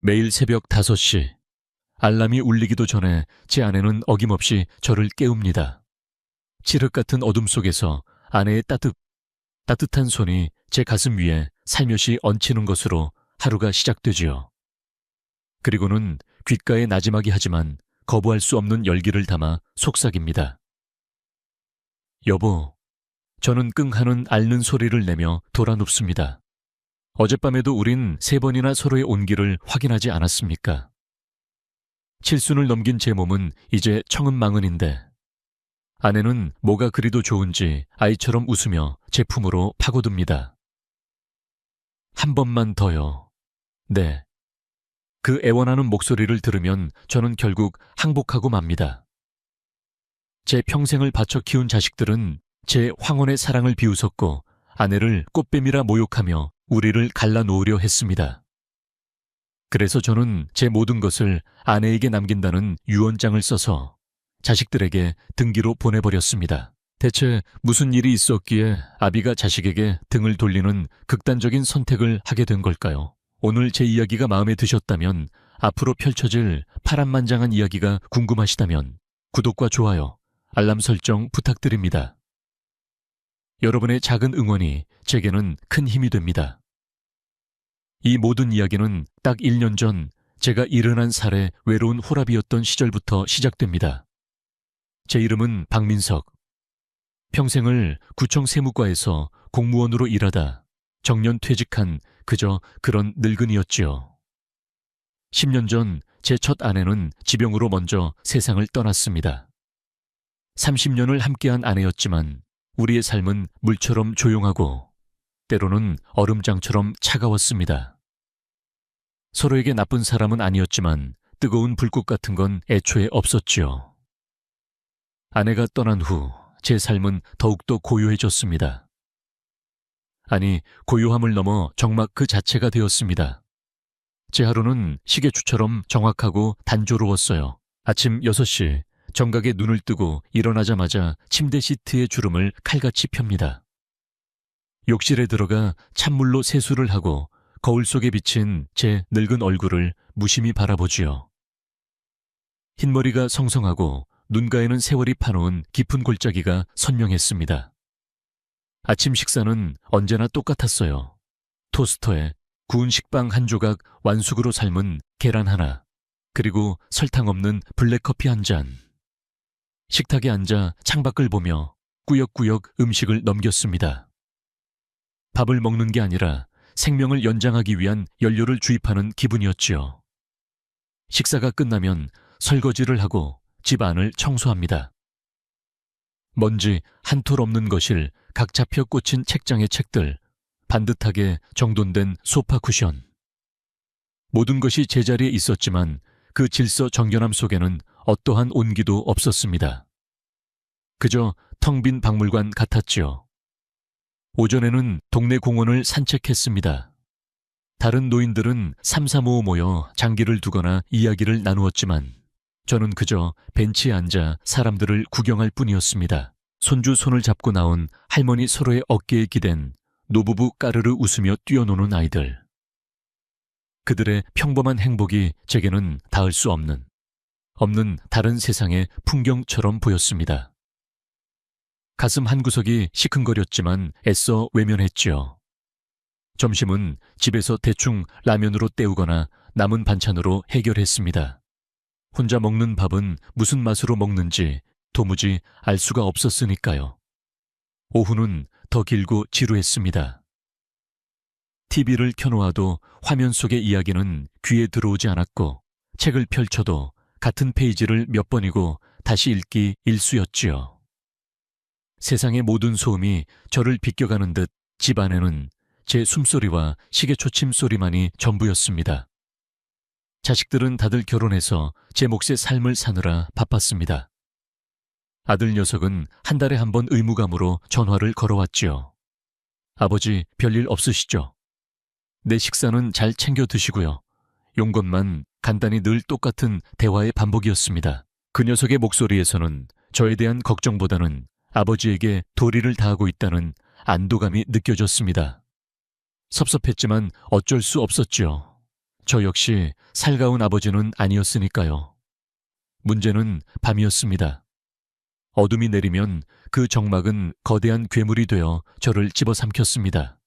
매일 새벽 5시, 알람이 울리기도 전에 제 아내는 어김없이 저를 깨웁니다. 칠흑 같은 어둠 속에서 아내의 따뜻한 손이 제 가슴 위에 살며시 얹히는 것으로 하루가 시작되지요. 그리고는 귓가에 나지막이 하지만 거부할 수 없는 열기를 담아 속삭입니다. 여보, 저는 끙하는 앓는 소리를 내며 돌아 눕습니다. 어젯밤에도 우린 3번이나 서로의 온기를 확인하지 않았습니까? 칠순을 넘긴 제 몸은 이제 청은망은인데 아내는 뭐가 그리도 좋은지 아이처럼 웃으며 제 품으로 파고듭니다. 한 번만 더요. 네. 그 애원하는 목소리를 들으면 저는 결국 항복하고 맙니다. 제 평생을 바쳐 키운 자식들은 제 황혼의 사랑을 비웃었고 아내를 꽃뱀이라 모욕하며 우리를 갈라놓으려 했습니다. 그래서 저는 제 모든 것을 아내에게 남긴다는 유언장을 써서 자식들에게 등기로 보내버렸습니다. 대체 무슨 일이 있었기에 아비가 자식에게 등을 돌리는 극단적인 선택을 하게 된 걸까요? 오늘 제 이야기가 마음에 드셨다면, 앞으로 펼쳐질 파란만장한 이야기가 궁금하시다면 구독과 좋아요, 알람 설정 부탁드립니다. 여러분의 작은 응원이 제게는 큰 힘이 됩니다. 이 모든 이야기는 딱 1년 전 제가 71살의 외로운 호랍이었던 시절부터 시작됩니다. 제 이름은 박민석. 평생을 구청 세무과에서 공무원으로 일하다 정년 퇴직한 그저 그런 늙은이였지요. 10년 전 제 첫 아내는 지병으로 먼저 세상을 떠났습니다. 30년을 함께한 아내였지만 우리의 삶은 물처럼 조용하고 때로는 얼음장처럼 차가웠습니다. 서로에게 나쁜 사람은 아니었지만 뜨거운 불꽃 같은 건 애초에 없었지요. 아내가 떠난 후 제 삶은 더욱더 고요해졌습니다. 아니, 고요함을 넘어 정막 그 자체가 되었습니다. 제 하루는 시계추처럼 정확하고 단조로웠어요. 아침 6시, 정각에 눈을 뜨고 일어나자마자 침대 시트의 주름을 칼같이 펴니다. 욕실에 들어가 찬물로 세수를 하고 거울 속에 비친 제 늙은 얼굴을 무심히 바라보지요. 흰머리가 성성하고 눈가에는 세월이 파놓은 깊은 골짜기가 선명했습니다. 아침 식사는 언제나 똑같았어요. 토스터에 구운 식빵 한 조각 완숙으로 삶은 계란 하나, 그리고 설탕 없는 블랙커피 한 잔. 식탁에 앉아 창밖을 보며 꾸역꾸역 음식을 넘겼습니다. 밥을 먹는 게 아니라 생명을 연장하기 위한 연료를 주입하는 기분이었지요. 식사가 끝나면 설거지를 하고 집 안을 청소합니다. 먼지 한 톨 없는 거실, 각 잡혀 꽂힌 책장의 책들, 반듯하게 정돈된 소파 쿠션. 모든 것이 제자리에 있었지만 그 질서 정연함 속에는 어떠한 온기도 없었습니다. 그저 텅 빈 박물관 같았지요. 오전에는 동네 공원을 산책했습니다. 다른 노인들은 삼삼오오 모여 장기를 두거나 이야기를 나누었지만 저는 그저 벤치에 앉아 사람들을 구경할 뿐이었습니다. 손주 손을 잡고 나온 할머니 서로의 어깨에 기댄 노부부 까르르 웃으며 뛰어노는 아이들. 그들의 평범한 행복이 제게는 닿을 수 없는 다른 세상의 풍경처럼 보였습니다. 가슴 한구석이 시큰거렸지만 애써 외면했지요. 점심은 집에서 대충 라면으로 때우거나 남은 반찬으로 해결했습니다. 혼자 먹는 밥은 무슨 맛으로 먹는지 도무지 알 수가 없었으니까요. 오후는 더 길고 지루했습니다. TV를 켜놓아도 화면 속의 이야기는 귀에 들어오지 않았고 책을 펼쳐도 같은 페이지를 몇 번이고 다시 읽기 일쑤였지요. 세상의 모든 소음이 저를 비껴가는 듯 집 안에는 제 숨소리와 시계초침 소리만이 전부였습니다. 자식들은 다들 결혼해서 제 몫의 삶을 사느라 바빴습니다. 아들 녀석은 한 달에 한 번 의무감으로 전화를 걸어왔지요. 아버지, 별일 없으시죠? 내 식사는 잘 챙겨 드시고요. 용건만 간단히 늘 똑같은 대화의 반복이었습니다. 그 녀석의 목소리에서는 저에 대한 걱정보다는 아버지에게 도리를 다하고 있다는 안도감이 느껴졌습니다. 섭섭했지만 어쩔 수 없었지요. 저 역시 살가운 아버지는 아니었으니까요. 문제는 밤이었습니다. 어둠이 내리면 그 정막은 거대한 괴물이 되어 저를 집어삼켰습니다.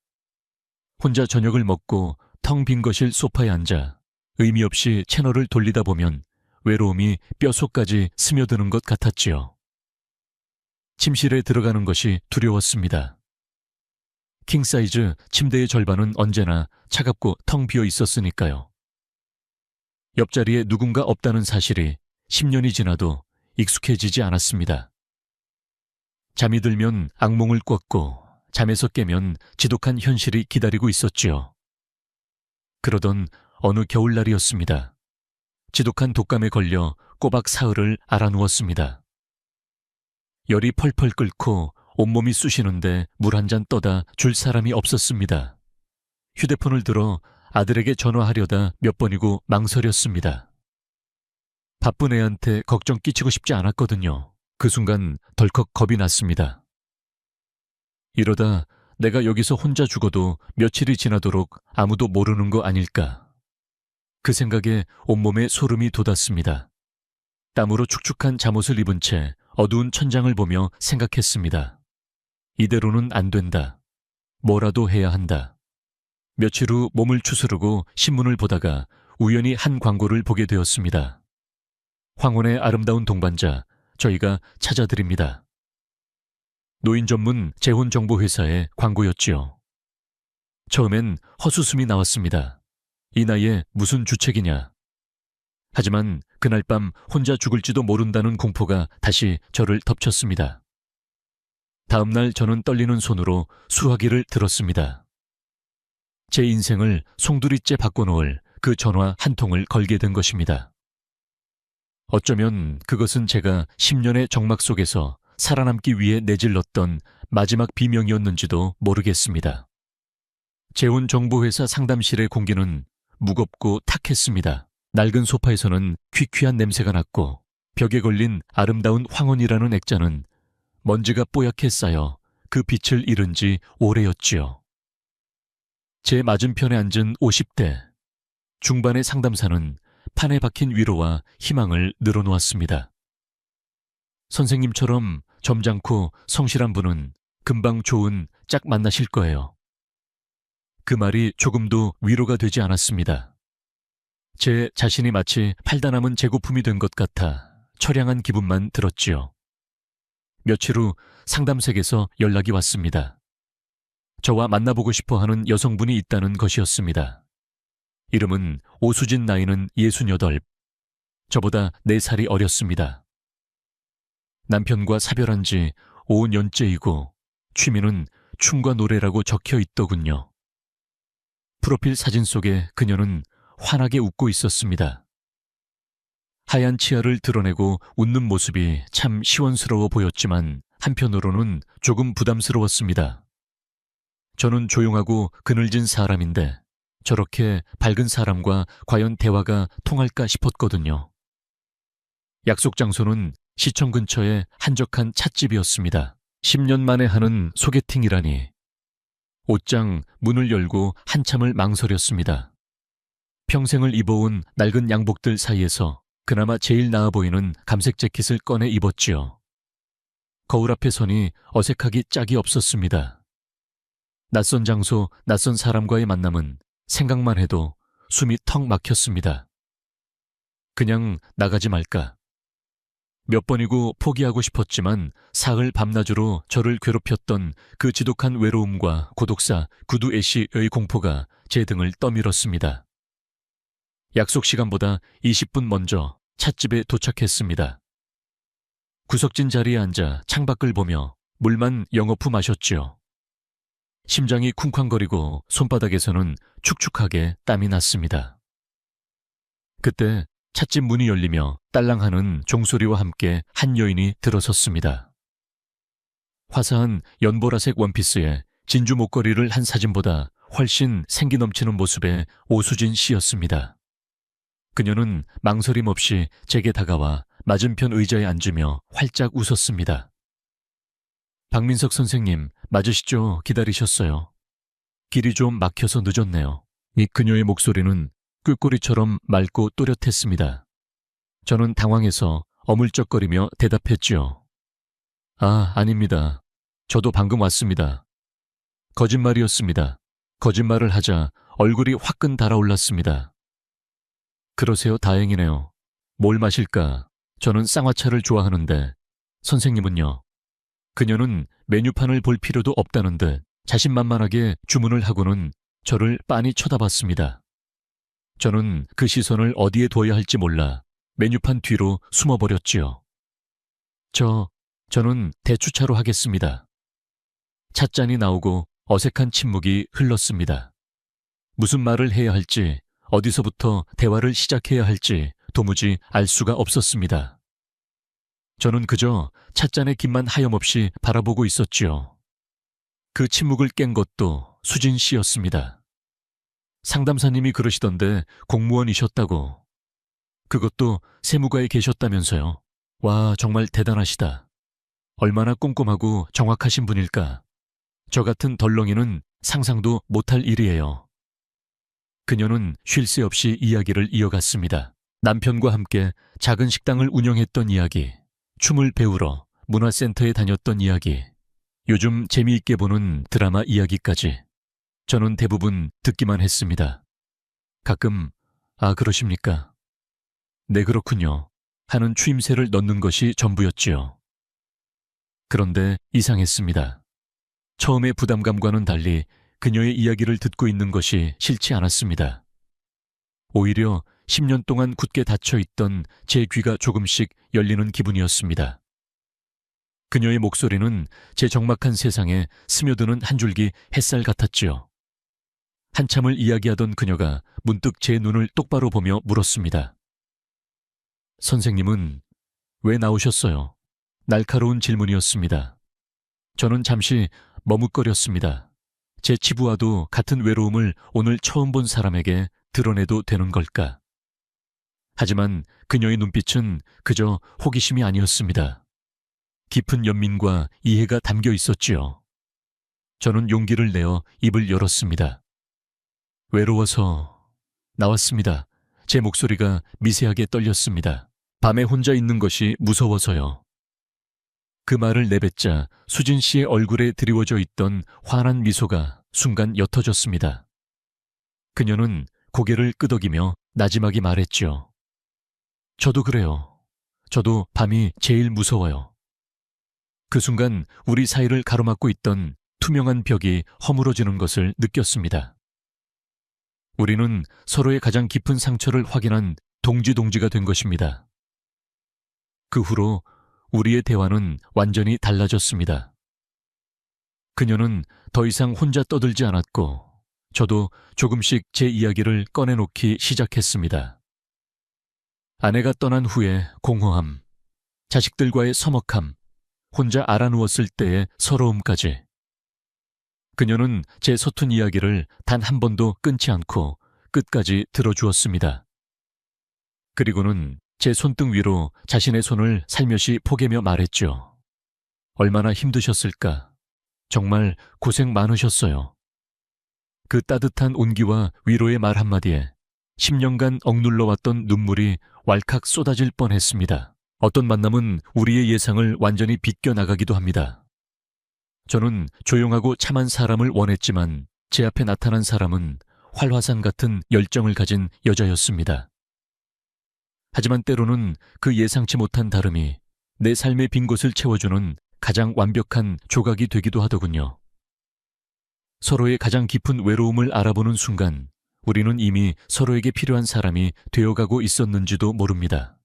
혼자 저녁을 먹고 텅 빈 거실 소파에 앉아 의미 없이 채널을 돌리다 보면 외로움이 뼛속까지 스며드는 것 같았지요. 침실에 들어가는 것이 두려웠습니다. 킹사이즈 침대의 절반은 언제나 차갑고 텅 비어 있었으니까요. 옆자리에 누군가 없다는 사실이 10년이 지나도 익숙해지지 않았습니다. 잠이 들면 악몽을 꿨고 잠에서 깨면 지독한 현실이 기다리고 있었지요. 그러던 어느 겨울날이었습니다. 지독한 독감에 걸려 꼬박 사흘을 알아누웠습니다. 열이 펄펄 끓고 온몸이 쑤시는데 물 한 잔 떠다 줄 사람이 없었습니다. 휴대폰을 들어 아들에게 전화하려다 몇 번이고 망설였습니다. 바쁜 애한테 걱정 끼치고 싶지 않았거든요. 그 순간 덜컥 겁이 났습니다. 이러다 내가 여기서 혼자 죽어도 며칠이 지나도록 아무도 모르는 거 아닐까. 그 생각에 온몸에 소름이 돋았습니다. 땀으로 축축한 잠옷을 입은 채 어두운 천장을 보며 생각했습니다. 이대로는 안 된다. 뭐라도 해야 한다. 며칠 후 몸을 추스르고 신문을 보다가 우연히 한 광고를 보게 되었습니다. 황혼의 아름다운 동반자, 저희가 찾아드립니다. 노인 전문 재혼정보회사의 광고였지요. 처음엔 헛웃음이 나왔습니다. 이 나이에 무슨 주책이냐. 하지만 그날 밤 혼자 죽을지도 모른다는 공포가 다시 저를 덮쳤습니다. 다음날 저는 떨리는 손으로 수화기를 들었습니다. 제 인생을 송두리째 바꿔놓을 그 전화 한 통을 걸게 된 것입니다. 어쩌면 그것은 제가 10년의 정막 속에서 살아남기 위해 내질렀던 마지막 비명이었는지도 모르겠습니다. 재혼정보회사 상담실의 공기는 무겁고 탁했습니다. 낡은 소파에서는 퀴퀴한 냄새가 났고 벽에 걸린 아름다운 황혼이라는 액자는 먼지가 뽀얗게 쌓여 그 빛을 잃은 지 오래였지요. 제 맞은편에 앉은 50대 중반의 상담사는 판에 박힌 위로와 희망을 늘어놓았습니다. 선생님처럼 점잖고 성실한 분은 금방 좋은 짝 만나실 거예요. 그 말이 조금도 위로가 되지 않았습니다. 제 자신이 마치 팔다 남은 재고품이 된 것 같아 처량한 기분만 들었지요. 며칠 후 상담색에서 연락이 왔습니다. 저와 만나보고 싶어 하는 여성분이 있다는 것이었습니다. 이름은 오수진, 나이는 68, 저보다 4살이 어렸습니다. 남편과 사별한 지 5년째이고 취미는 춤과 노래라고 적혀 있더군요. 프로필 사진 속에 그녀는 환하게 웃고 있었습니다. 하얀 치아를 드러내고 웃는 모습이 참 시원스러워 보였지만 한편으로는 조금 부담스러웠습니다. 저는 조용하고 그늘진 사람인데 저렇게 밝은 사람과 과연 대화가 통할까 싶었거든요. 약속 장소는 시청 근처의 한적한 찻집이었습니다. 10년 만에 하는 소개팅이라니. 옷장 문을 열고 한참을 망설였습니다. 평생을 입어온 낡은 양복들 사이에서 그나마 제일 나아 보이는 감색 재킷을 꺼내 입었지요. 거울 앞에 서니 어색하기 짝이 없었습니다. 낯선 장소, 낯선 사람과의 만남은 생각만 해도 숨이 턱 막혔습니다. 그냥 나가지 말까. 몇 번이고 포기하고 싶었지만 사흘 밤낮으로 저를 괴롭혔던 그 지독한 외로움과 고독사, 구두 애쉬의 공포가 제 등을 떠밀었습니다. 약속 시간보다 20분 먼저 찻집에 도착했습니다. 구석진 자리에 앉아 창밖을 보며 물만 영어프 마셨지요. 심장이 쿵쾅거리고 손바닥에서는 축축하게 땀이 났습니다. 그때 찻집 문이 열리며 딸랑하는 종소리와 함께 한 여인이 들어섰습니다. 화사한 연보라색 원피스에 진주 목걸이를 한 사진보다 훨씬 생기 넘치는 모습의 오수진 씨였습니다. 그녀는 망설임 없이 제게 다가와 맞은편 의자에 앉으며 활짝 웃었습니다. 박민석 선생님, 맞으시죠? 기다리셨어요. 길이 좀 막혀서 늦었네요. 이 그녀의 목소리는 꾀꼬리처럼 맑고 또렷했습니다. 저는 당황해서 어물쩍거리며 대답했지요. 아, 아닙니다. 저도 방금 왔습니다. 거짓말이었습니다. 거짓말을 하자 얼굴이 화끈 달아올랐습니다. 그러세요? 다행이네요. 뭘 마실까? 저는 쌍화차를 좋아하는데 선생님은요? 그녀는 메뉴판을 볼 필요도 없다는 듯 자신만만하게 주문을 하고는 저를 빤히 쳐다봤습니다. 저는 그 시선을 어디에 둬야 할지 몰라 메뉴판 뒤로 숨어버렸지요. 저는 대추차로 하겠습니다. 찻잔이 나오고 어색한 침묵이 흘렀습니다. 무슨 말을 해야 할지, 어디서부터 대화를 시작해야 할지 도무지 알 수가 없었습니다. 저는 그저 찻잔의 김만 하염없이 바라보고 있었지요. 그 침묵을 깬 것도 수진 씨였습니다. 상담사님이 그러시던데 공무원이셨다고. 그것도 세무가에 계셨다면서요. 와, 정말 대단하시다. 얼마나 꼼꼼하고 정확하신 분일까. 저 같은 덜렁이는 상상도 못할 일이에요. 그녀는 쉴 새 없이 이야기를 이어갔습니다. 남편과 함께 작은 식당을 운영했던 이야기, 춤을 배우러 문화센터에 다녔던 이야기, 요즘 재미있게 보는 드라마 이야기까지. 저는 대부분 듣기만 했습니다. 가끔 아, 그러십니까? 네, 그렇군요. 하는 추임새를 넣는 것이 전부였지요. 그런데 이상했습니다. 처음의 부담감과는 달리 그녀의 이야기를 듣고 있는 것이 싫지 않았습니다. 오히려 10년 동안 굳게 닫혀있던 제 귀가 조금씩 열리는 기분이었습니다. 그녀의 목소리는 제 적막한 세상에 스며드는 한 줄기 햇살 같았지요. 한참을 이야기하던 그녀가 문득 제 눈을 똑바로 보며 물었습니다. 선생님은 왜 나오셨어요? 날카로운 질문이었습니다. 저는 잠시 머뭇거렸습니다. 제 치부와도 같은 외로움을 오늘 처음 본 사람에게 드러내도 되는 걸까? 하지만 그녀의 눈빛은 그저 호기심이 아니었습니다. 깊은 연민과 이해가 담겨 있었지요. 저는 용기를 내어 입을 열었습니다. 외로워서 나왔습니다. 제 목소리가 미세하게 떨렸습니다. 밤에 혼자 있는 것이 무서워서요. 그 말을 내뱉자 수진 씨의 얼굴에 드리워져 있던 환한 미소가 순간 옅어졌습니다. 그녀는 고개를 끄덕이며 나지막이 말했죠. 저도 그래요. 저도 밤이 제일 무서워요. 그 순간 우리 사이를 가로막고 있던 투명한 벽이 허물어지는 것을 느꼈습니다. 우리는 서로의 가장 깊은 상처를 확인한 동지가 된 것입니다. 그 후로 우리의 대화는 완전히 달라졌습니다. 그녀는 더 이상 혼자 떠들지 않았고 저도 조금씩 제 이야기를 꺼내놓기 시작했습니다. 아내가 떠난 후에 공허함, 자식들과의 서먹함, 혼자 알아누웠을 때의 서러움까지. 그녀는 제 서툰 이야기를 단 한 번도 끊지 않고 끝까지 들어주었습니다. 그리고는 제 손등 위로 자신의 손을 살며시 포개며 말했죠. 얼마나 힘드셨을까. 정말 고생 많으셨어요. 그 따뜻한 온기와 위로의 말 한마디에 10년간 억눌러왔던 눈물이 왈칵 쏟아질 뻔했습니다. 어떤 만남은 우리의 예상을 완전히 비껴나가기도 합니다. 저는 조용하고 참한 사람을 원했지만 제 앞에 나타난 사람은 활화산 같은 열정을 가진 여자였습니다. 하지만 때로는 그 예상치 못한 다름이 내 삶의 빈 곳을 채워주는 가장 완벽한 조각이 되기도 하더군요. 서로의 가장 깊은 외로움을 알아보는 순간 우리는 이미 서로에게 필요한 사람이 되어가고 있었는지도 모릅니다.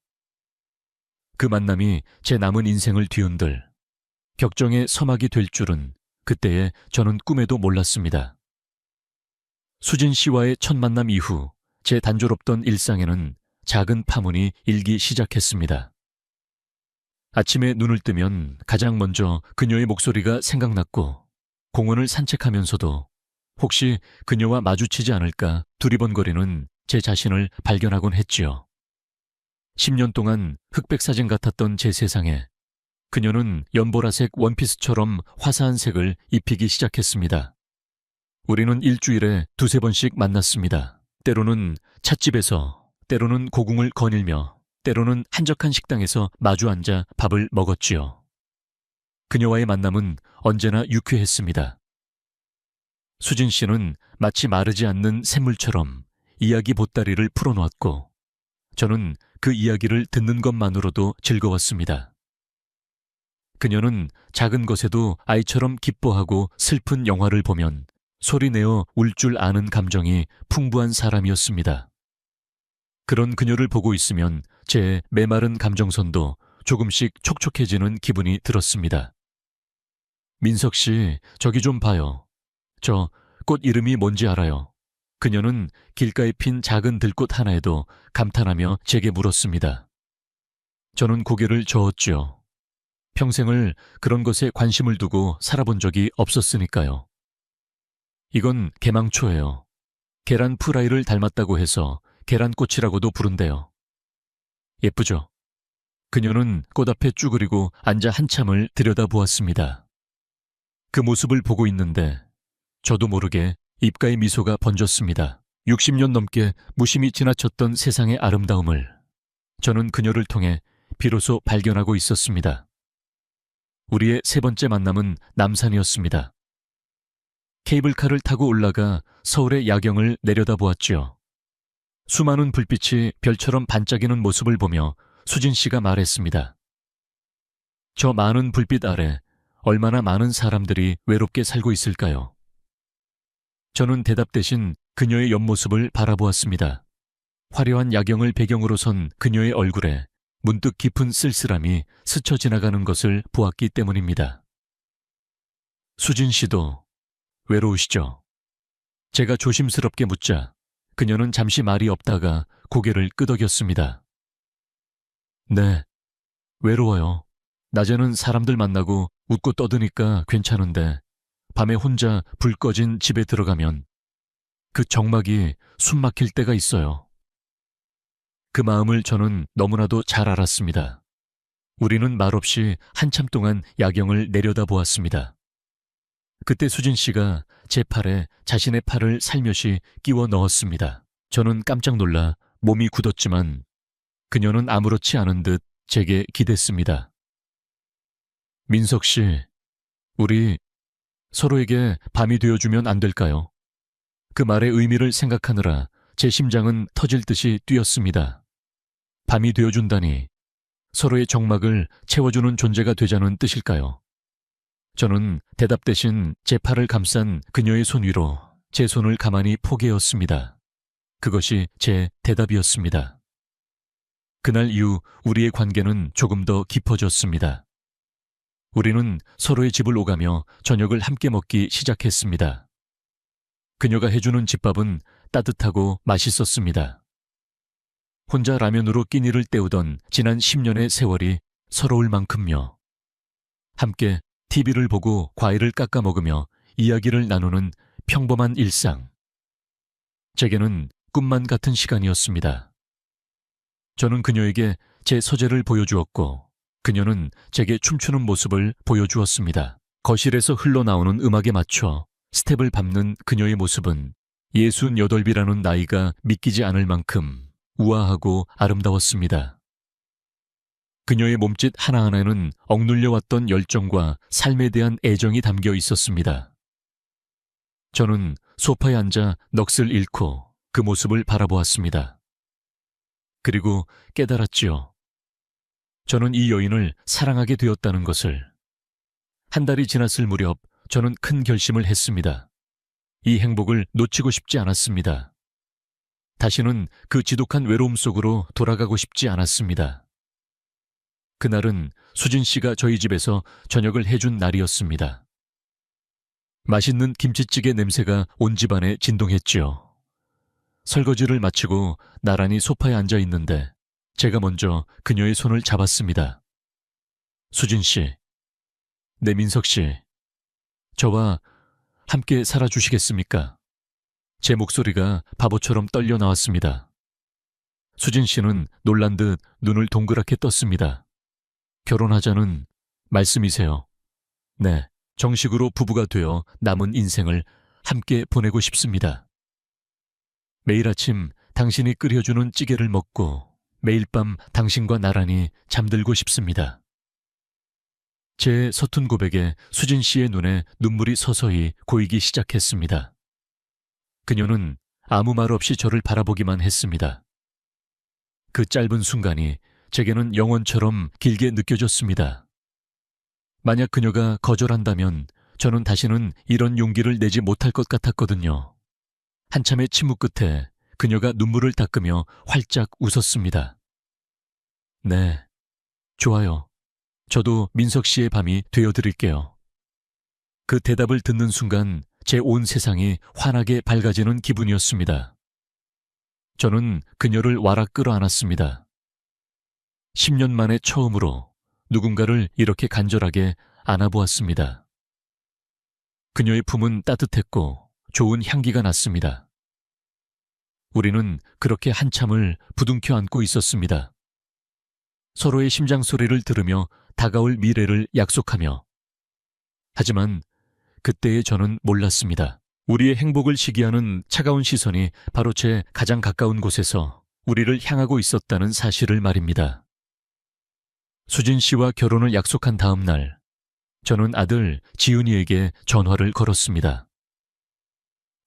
그 만남이 제 남은 인생을 뒤흔들 격정의 서막이 될 줄은 그때에 저는 꿈에도 몰랐습니다. 수진 씨와의 첫 만남 이후 제 단조롭던 일상에는 작은 파문이 일기 시작했습니다. 아침에 눈을 뜨면 가장 먼저 그녀의 목소리가 생각났고 공원을 산책하면서도 혹시 그녀와 마주치지 않을까 두리번거리는 제 자신을 발견하곤 했지요. 10년 동안 흑백 사진 같았던 제 세상에 그녀는 연보라색 원피스처럼 화사한 색을 입히기 시작했습니다. 우리는 일주일에 두세 번씩 만났습니다. 때로는 찻집에서, 때로는 고궁을 거닐며, 때로는 한적한 식당에서 마주 앉아 밥을 먹었지요. 그녀와의 만남은 언제나 유쾌했습니다. 수진 씨는 마치 마르지 않는 샘물처럼 이야기 보따리를 풀어놓았고, 저는 그 이야기를 듣는 것만으로도 즐거웠습니다. 그녀는 작은 것에도 아이처럼 기뻐하고 슬픈 영화를 보면 소리내어 울 줄 아는 감정이 풍부한 사람이었습니다. 그런 그녀를 보고 있으면 제 메마른 감정선도 조금씩 촉촉해지는 기분이 들었습니다. 민석 씨, 저기 좀 봐요. 저 꽃 이름이 뭔지 알아요. 그녀는 길가에 핀 작은 들꽃 하나에도 감탄하며 제게 물었습니다. 저는 고개를 저었지요. 평생을 그런 것에 관심을 두고 살아본 적이 없었으니까요. 이건 개망초예요. 계란 프라이를 닮았다고 해서 계란꽃이라고도 부른대요. 예쁘죠? 그녀는 꽃 앞에 쭈그리고 앉아 한참을 들여다보았습니다. 그 모습을 보고 있는데 저도 모르게 입가에 미소가 번졌습니다. 60년 넘게 무심히 지나쳤던 세상의 아름다움을 저는 그녀를 통해 비로소 발견하고 있었습니다. 우리의 세 번째 만남은 남산이었습니다. 케이블카를 타고 올라가 서울의 야경을 내려다보았지요. 수많은 불빛이 별처럼 반짝이는 모습을 보며 수진 씨가 말했습니다. 저 많은 불빛 아래 얼마나 많은 사람들이 외롭게 살고 있을까요? 저는 대답 대신 그녀의 옆모습을 바라보았습니다. 화려한 야경을 배경으로 선 그녀의 얼굴에 문득 깊은 쓸쓸함이 스쳐 지나가는 것을 보았기 때문입니다. 수진 씨도 외로우시죠? 제가 조심스럽게 묻자 그녀는 잠시 말이 없다가 고개를 끄덕였습니다. 네, 외로워요. 낮에는 사람들 만나고 웃고 떠드니까 괜찮은데 밤에 혼자 불 꺼진 집에 들어가면 그 정막이 숨 막힐 때가 있어요. 그 마음을 저는 너무나도 잘 알았습니다. 우리는 말없이 한참 동안 야경을 내려다보았습니다. 그때 수진 씨가 제 팔에 자신의 팔을 살며시 끼워 넣었습니다. 저는 깜짝 놀라 몸이 굳었지만 그녀는 아무렇지 않은 듯 제게 기댔습니다. 민석 씨, 우리 서로에게 밤이 되어주면 안 될까요? 그 말의 의미를 생각하느라 제 심장은 터질 듯이 뛰었습니다. 밤이 되어준다니 서로의 정막을 채워주는 존재가 되자는 뜻일까요? 저는 대답 대신 제 팔을 감싼 그녀의 손 위로 제 손을 가만히 포개었습니다. 그것이 제 대답이었습니다. 그날 이후 우리의 관계는 조금 더 깊어졌습니다. 우리는 서로의 집을 오가며 저녁을 함께 먹기 시작했습니다. 그녀가 해주는 집밥은 따뜻하고 맛있었습니다. 혼자 라면으로 끼니를 때우던 지난 10년의 세월이 서러울 만큼요. 함께 TV를 보고 과일을 깎아 먹으며 이야기를 나누는 평범한 일상. 제게는 꿈만 같은 시간이었습니다. 저는 그녀에게 제 서재를 보여주었고 그녀는 제게 춤추는 모습을 보여주었습니다. 거실에서 흘러나오는 음악에 맞춰 스텝을 밟는 그녀의 모습은 68이라는 나이가 믿기지 않을 만큼 우아하고 아름다웠습니다. 그녀의 몸짓 하나하나에는 억눌려왔던 열정과 삶에 대한 애정이 담겨 있었습니다. 저는 소파에 앉아 넋을 잃고 그 모습을 바라보았습니다. 그리고 깨달았지요. 저는 이 여인을 사랑하게 되었다는 것을. 한 달이 지났을 무렵 저는 큰 결심을 했습니다. 이 행복을 놓치고 싶지 않았습니다. 다시는 그 지독한 외로움 속으로 돌아가고 싶지 않았습니다. 그날은 수진 씨가 저희 집에서 저녁을 해준 날이었습니다. 맛있는 김치찌개 냄새가 온 집안에 진동했지요. 설거지를 마치고 나란히 소파에 앉아 있는데 제가 먼저 그녀의 손을 잡았습니다. 수진 씨, 네 민석 씨, 저와 함께 살아주시겠습니까? 제 목소리가 바보처럼 떨려 나왔습니다. 수진 씨는 놀란 듯 눈을 동그랗게 떴습니다. 결혼하자는 말씀이세요? 네, 정식으로 부부가 되어 남은 인생을 함께 보내고 싶습니다. 매일 아침 당신이 끓여주는 찌개를 먹고 매일 밤 당신과 나란히 잠들고 싶습니다. 제 서툰 고백에 수진 씨의 눈에 눈물이 서서히 고이기 시작했습니다. 그녀는 아무 말 없이 저를 바라보기만 했습니다. 그 짧은 순간이 제게는 영원처럼 길게 느껴졌습니다. 만약 그녀가 거절한다면 저는 다시는 이런 용기를 내지 못할 것 같았거든요. 한참의 침묵 끝에 그녀가 눈물을 닦으며 활짝 웃었습니다. 네, 좋아요. 저도 민석 씨의 밤이 되어드릴게요. 그 대답을 듣는 순간 제 온 세상이 환하게 밝아지는 기분이었습니다. 저는 그녀를 와락 끌어안았습니다. 10년 만에 처음으로 누군가를 이렇게 간절하게 안아보았습니다. 그녀의 품은 따뜻했고 좋은 향기가 났습니다. 우리는 그렇게 한참을 부둥켜 안고 있었습니다. 서로의 심장 소리를 들으며 다가올 미래를 약속하며. 하지만 그때의 저는 몰랐습니다. 우리의 행복을 시기하는 차가운 시선이 바로 제 가장 가까운 곳에서 우리를 향하고 있었다는 사실을 말입니다. 수진 씨와 결혼을 약속한 다음 날, 저는 아들 지훈이에게 전화를 걸었습니다.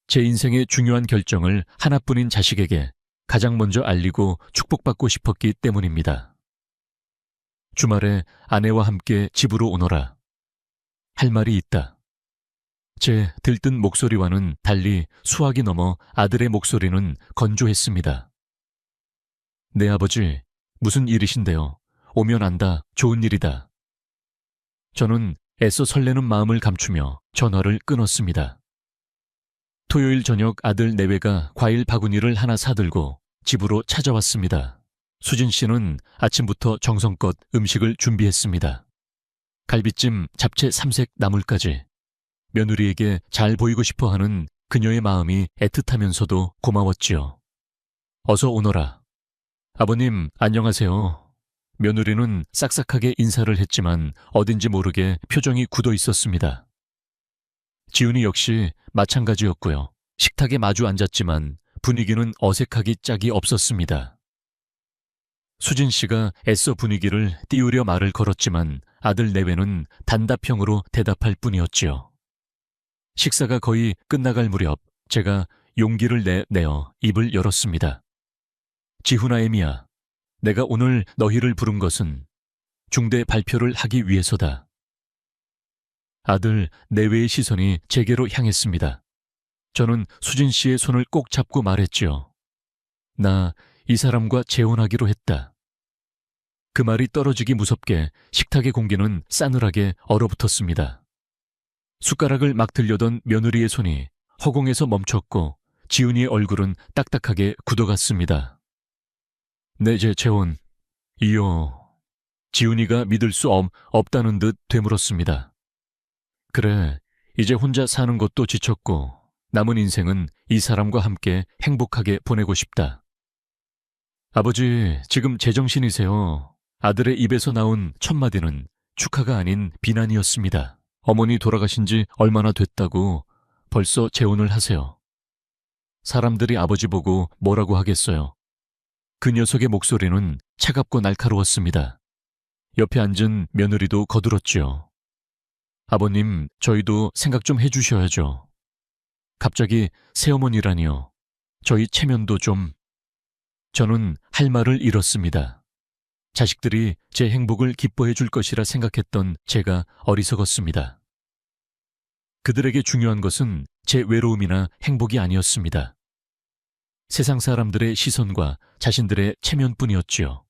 제 인생의 중요한 결정을 하나뿐인 자식에게 가장 먼저 알리고 축복받고 싶었기 때문입니다. 주말에 아내와 함께 집으로 오너라. 할 말이 있다. 제 들뜬 목소리와는 달리 수학이 넘어 아들의 목소리는 건조했습니다. 네, 아버지, 무슨 일이신데요? 오면 안다, 좋은 일이다. 저는 애써 설레는 마음을 감추며 전화를 끊었습니다. 토요일 저녁 아들 내외가 과일 바구니를 하나 사들고 집으로 찾아왔습니다. 수진 씨는 아침부터 정성껏 음식을 준비했습니다. 갈비찜, 잡채 3색 나물까지. 며느리에게 잘 보이고 싶어 하는 그녀의 마음이 애틋하면서도 고마웠지요. 어서 오너라. 아버님, 안녕하세요. 며느리는 싹싹하게 인사를 했지만 어딘지 모르게 표정이 굳어 있었습니다. 지훈이 역시 마찬가지였고요. 식탁에 마주 앉았지만 분위기는 어색하기 짝이 없었습니다. 수진 씨가 애써 분위기를 띄우려 말을 걸었지만 아들 내외는 단답형으로 대답할 뿐이었지요. 식사가 거의 끝나갈 무렵 제가 용기를 내어 입을 열었습니다. 지훈아, 애미야, 내가 오늘 너희를 부른 것은 중대 발표를 하기 위해서다. 아들 내외의 시선이 제게로 향했습니다. 저는 수진 씨의 손을 꼭 잡고 말했지요. 나 이 사람과 재혼하기로 했다. 그 말이 떨어지기 무섭게 식탁의 공기는 싸늘하게 얼어붙었습니다. 숟가락을 막 들려던 며느리의 손이 허공에서 멈췄고 지훈이의 얼굴은 딱딱하게 굳어갔습니다. 네, 제 재혼. 이요. 지훈이가 믿을 수 없다는 듯 되물었습니다. 그래, 이제 혼자 사는 것도 지쳤고 남은 인생은 이 사람과 함께 행복하게 보내고 싶다. 아버지, 지금 제정신이세요. 아들의 입에서 나온 첫 마디는 축하가 아닌 비난이었습니다. 어머니 돌아가신 지 얼마나 됐다고 벌써 재혼을 하세요. 사람들이 아버지 보고 뭐라고 하겠어요. 그 녀석의 목소리는 차갑고 날카로웠습니다. 옆에 앉은 며느리도 거들었지요. 아버님, 저희도 생각 좀 해주셔야죠. 갑자기 새어머니라니요. 저희 체면도 좀... 저는 할 말을 잃었습니다. 자식들이 제 행복을 기뻐해 줄 것이라 생각했던 제가 어리석었습니다. 그들에게 중요한 것은 제 외로움이나 행복이 아니었습니다. 세상 사람들의 시선과 자신들의 체면뿐이었지요.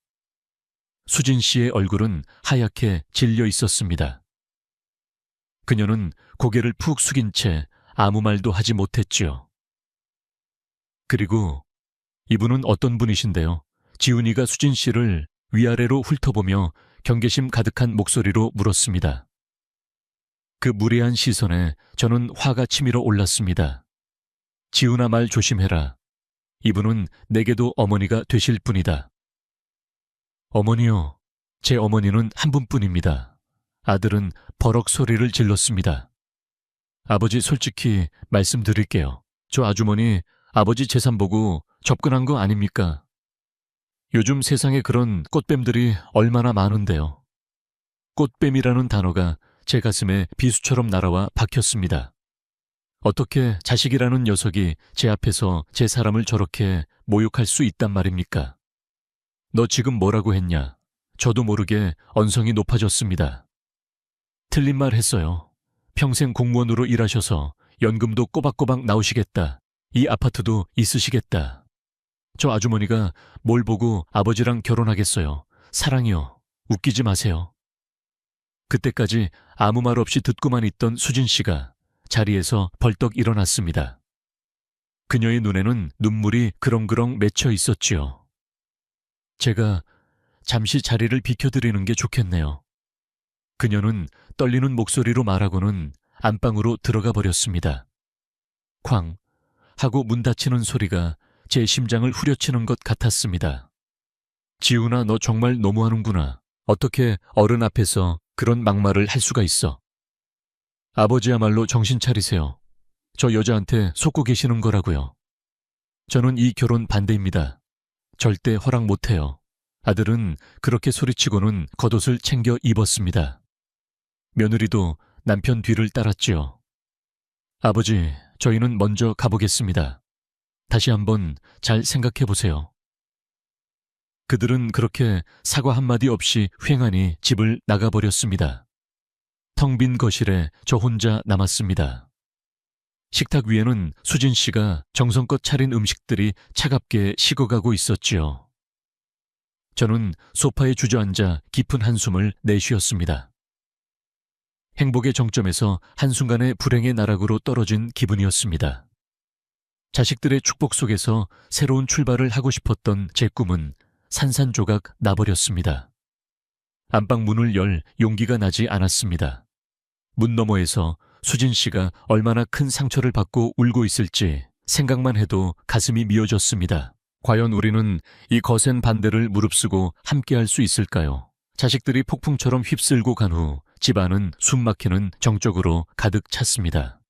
수진 씨의 얼굴은 하얗게 질려 있었습니다. 그녀는 고개를 푹 숙인 채 아무 말도 하지 못했지요. 그리고 이분은 어떤 분이신데요? 지훈이가 수진 씨를 위아래로 훑어보며 경계심 가득한 목소리로 물었습니다. 그 무례한 시선에 저는 화가 치밀어 올랐습니다. 지훈아, 말 조심해라. 이분은 내게도 어머니가 되실 분이다. 어머니요. 제 어머니는 한 분뿐입니다. 아들은 버럭 소리를 질렀습니다. 아버지, 솔직히 말씀드릴게요. 저 아주머니 아버지 재산 보고 접근한 거 아닙니까? 요즘 세상에 그런 꽃뱀들이 얼마나 많은데요. 꽃뱀이라는 단어가 제 가슴에 비수처럼 날아와 박혔습니다. 어떻게 자식이라는 녀석이 제 앞에서 제 사람을 저렇게 모욕할 수 있단 말입니까? 너 지금 뭐라고 했냐? 저도 모르게 언성이 높아졌습니다. 틀린 말 했어요. 평생 공무원으로 일하셔서 연금도 꼬박꼬박 나오시겠다. 이 아파트도 있으시겠다. 저 아주머니가 뭘 보고 아버지랑 결혼하겠어요. 사랑이요. 웃기지 마세요. 그때까지 아무 말 없이 듣고만 있던 수진 씨가 자리에서 벌떡 일어났습니다. 그녀의 눈에는 눈물이 그렁그렁 맺혀 있었지요. 제가 잠시 자리를 비켜드리는 게 좋겠네요. 그녀는 떨리는 목소리로 말하고는 안방으로 들어가 버렸습니다. 쾅 하고 문 닫히는 소리가 제 심장을 후려치는 것 같았습니다. 지훈아, 너 정말 너무하는구나. 어떻게 어른 앞에서 그런 막말을 할 수가 있어. 아버지야말로 정신 차리세요. 저 여자한테 속고 계시는 거라고요. 저는 이 결혼 반대입니다. 절대 허락 못해요. 아들은 그렇게 소리치고는 겉옷을 챙겨 입었습니다. 며느리도 남편 뒤를 따랐지요. 아버지, 저희는 먼저 가보겠습니다. 다시 한번 잘 생각해 보세요. 그들은 그렇게 사과 한마디 없이 휑하니 집을 나가버렸습니다. 텅 빈 거실에 저 혼자 남았습니다. 식탁 위에는 수진 씨가 정성껏 차린 음식들이 차갑게 식어가고 있었지요. 저는 소파에 주저앉아 깊은 한숨을 내쉬었습니다. 행복의 정점에서 한순간에 불행의 나락으로 떨어진 기분이었습니다. 자식들의 축복 속에서 새로운 출발을 하고 싶었던 제 꿈은 산산조각 나버렸습니다. 안방 문을 열 용기가 나지 않았습니다. 문 너머에서 수진 씨가 얼마나 큰 상처를 받고 울고 있을지 생각만 해도 가슴이 미어졌습니다. 과연 우리는 이 거센 반대를 무릅쓰고 함께할 수 있을까요? 자식들이 폭풍처럼 휩쓸고 간 후 집안은 숨막히는 정적으로 가득 찼습니다.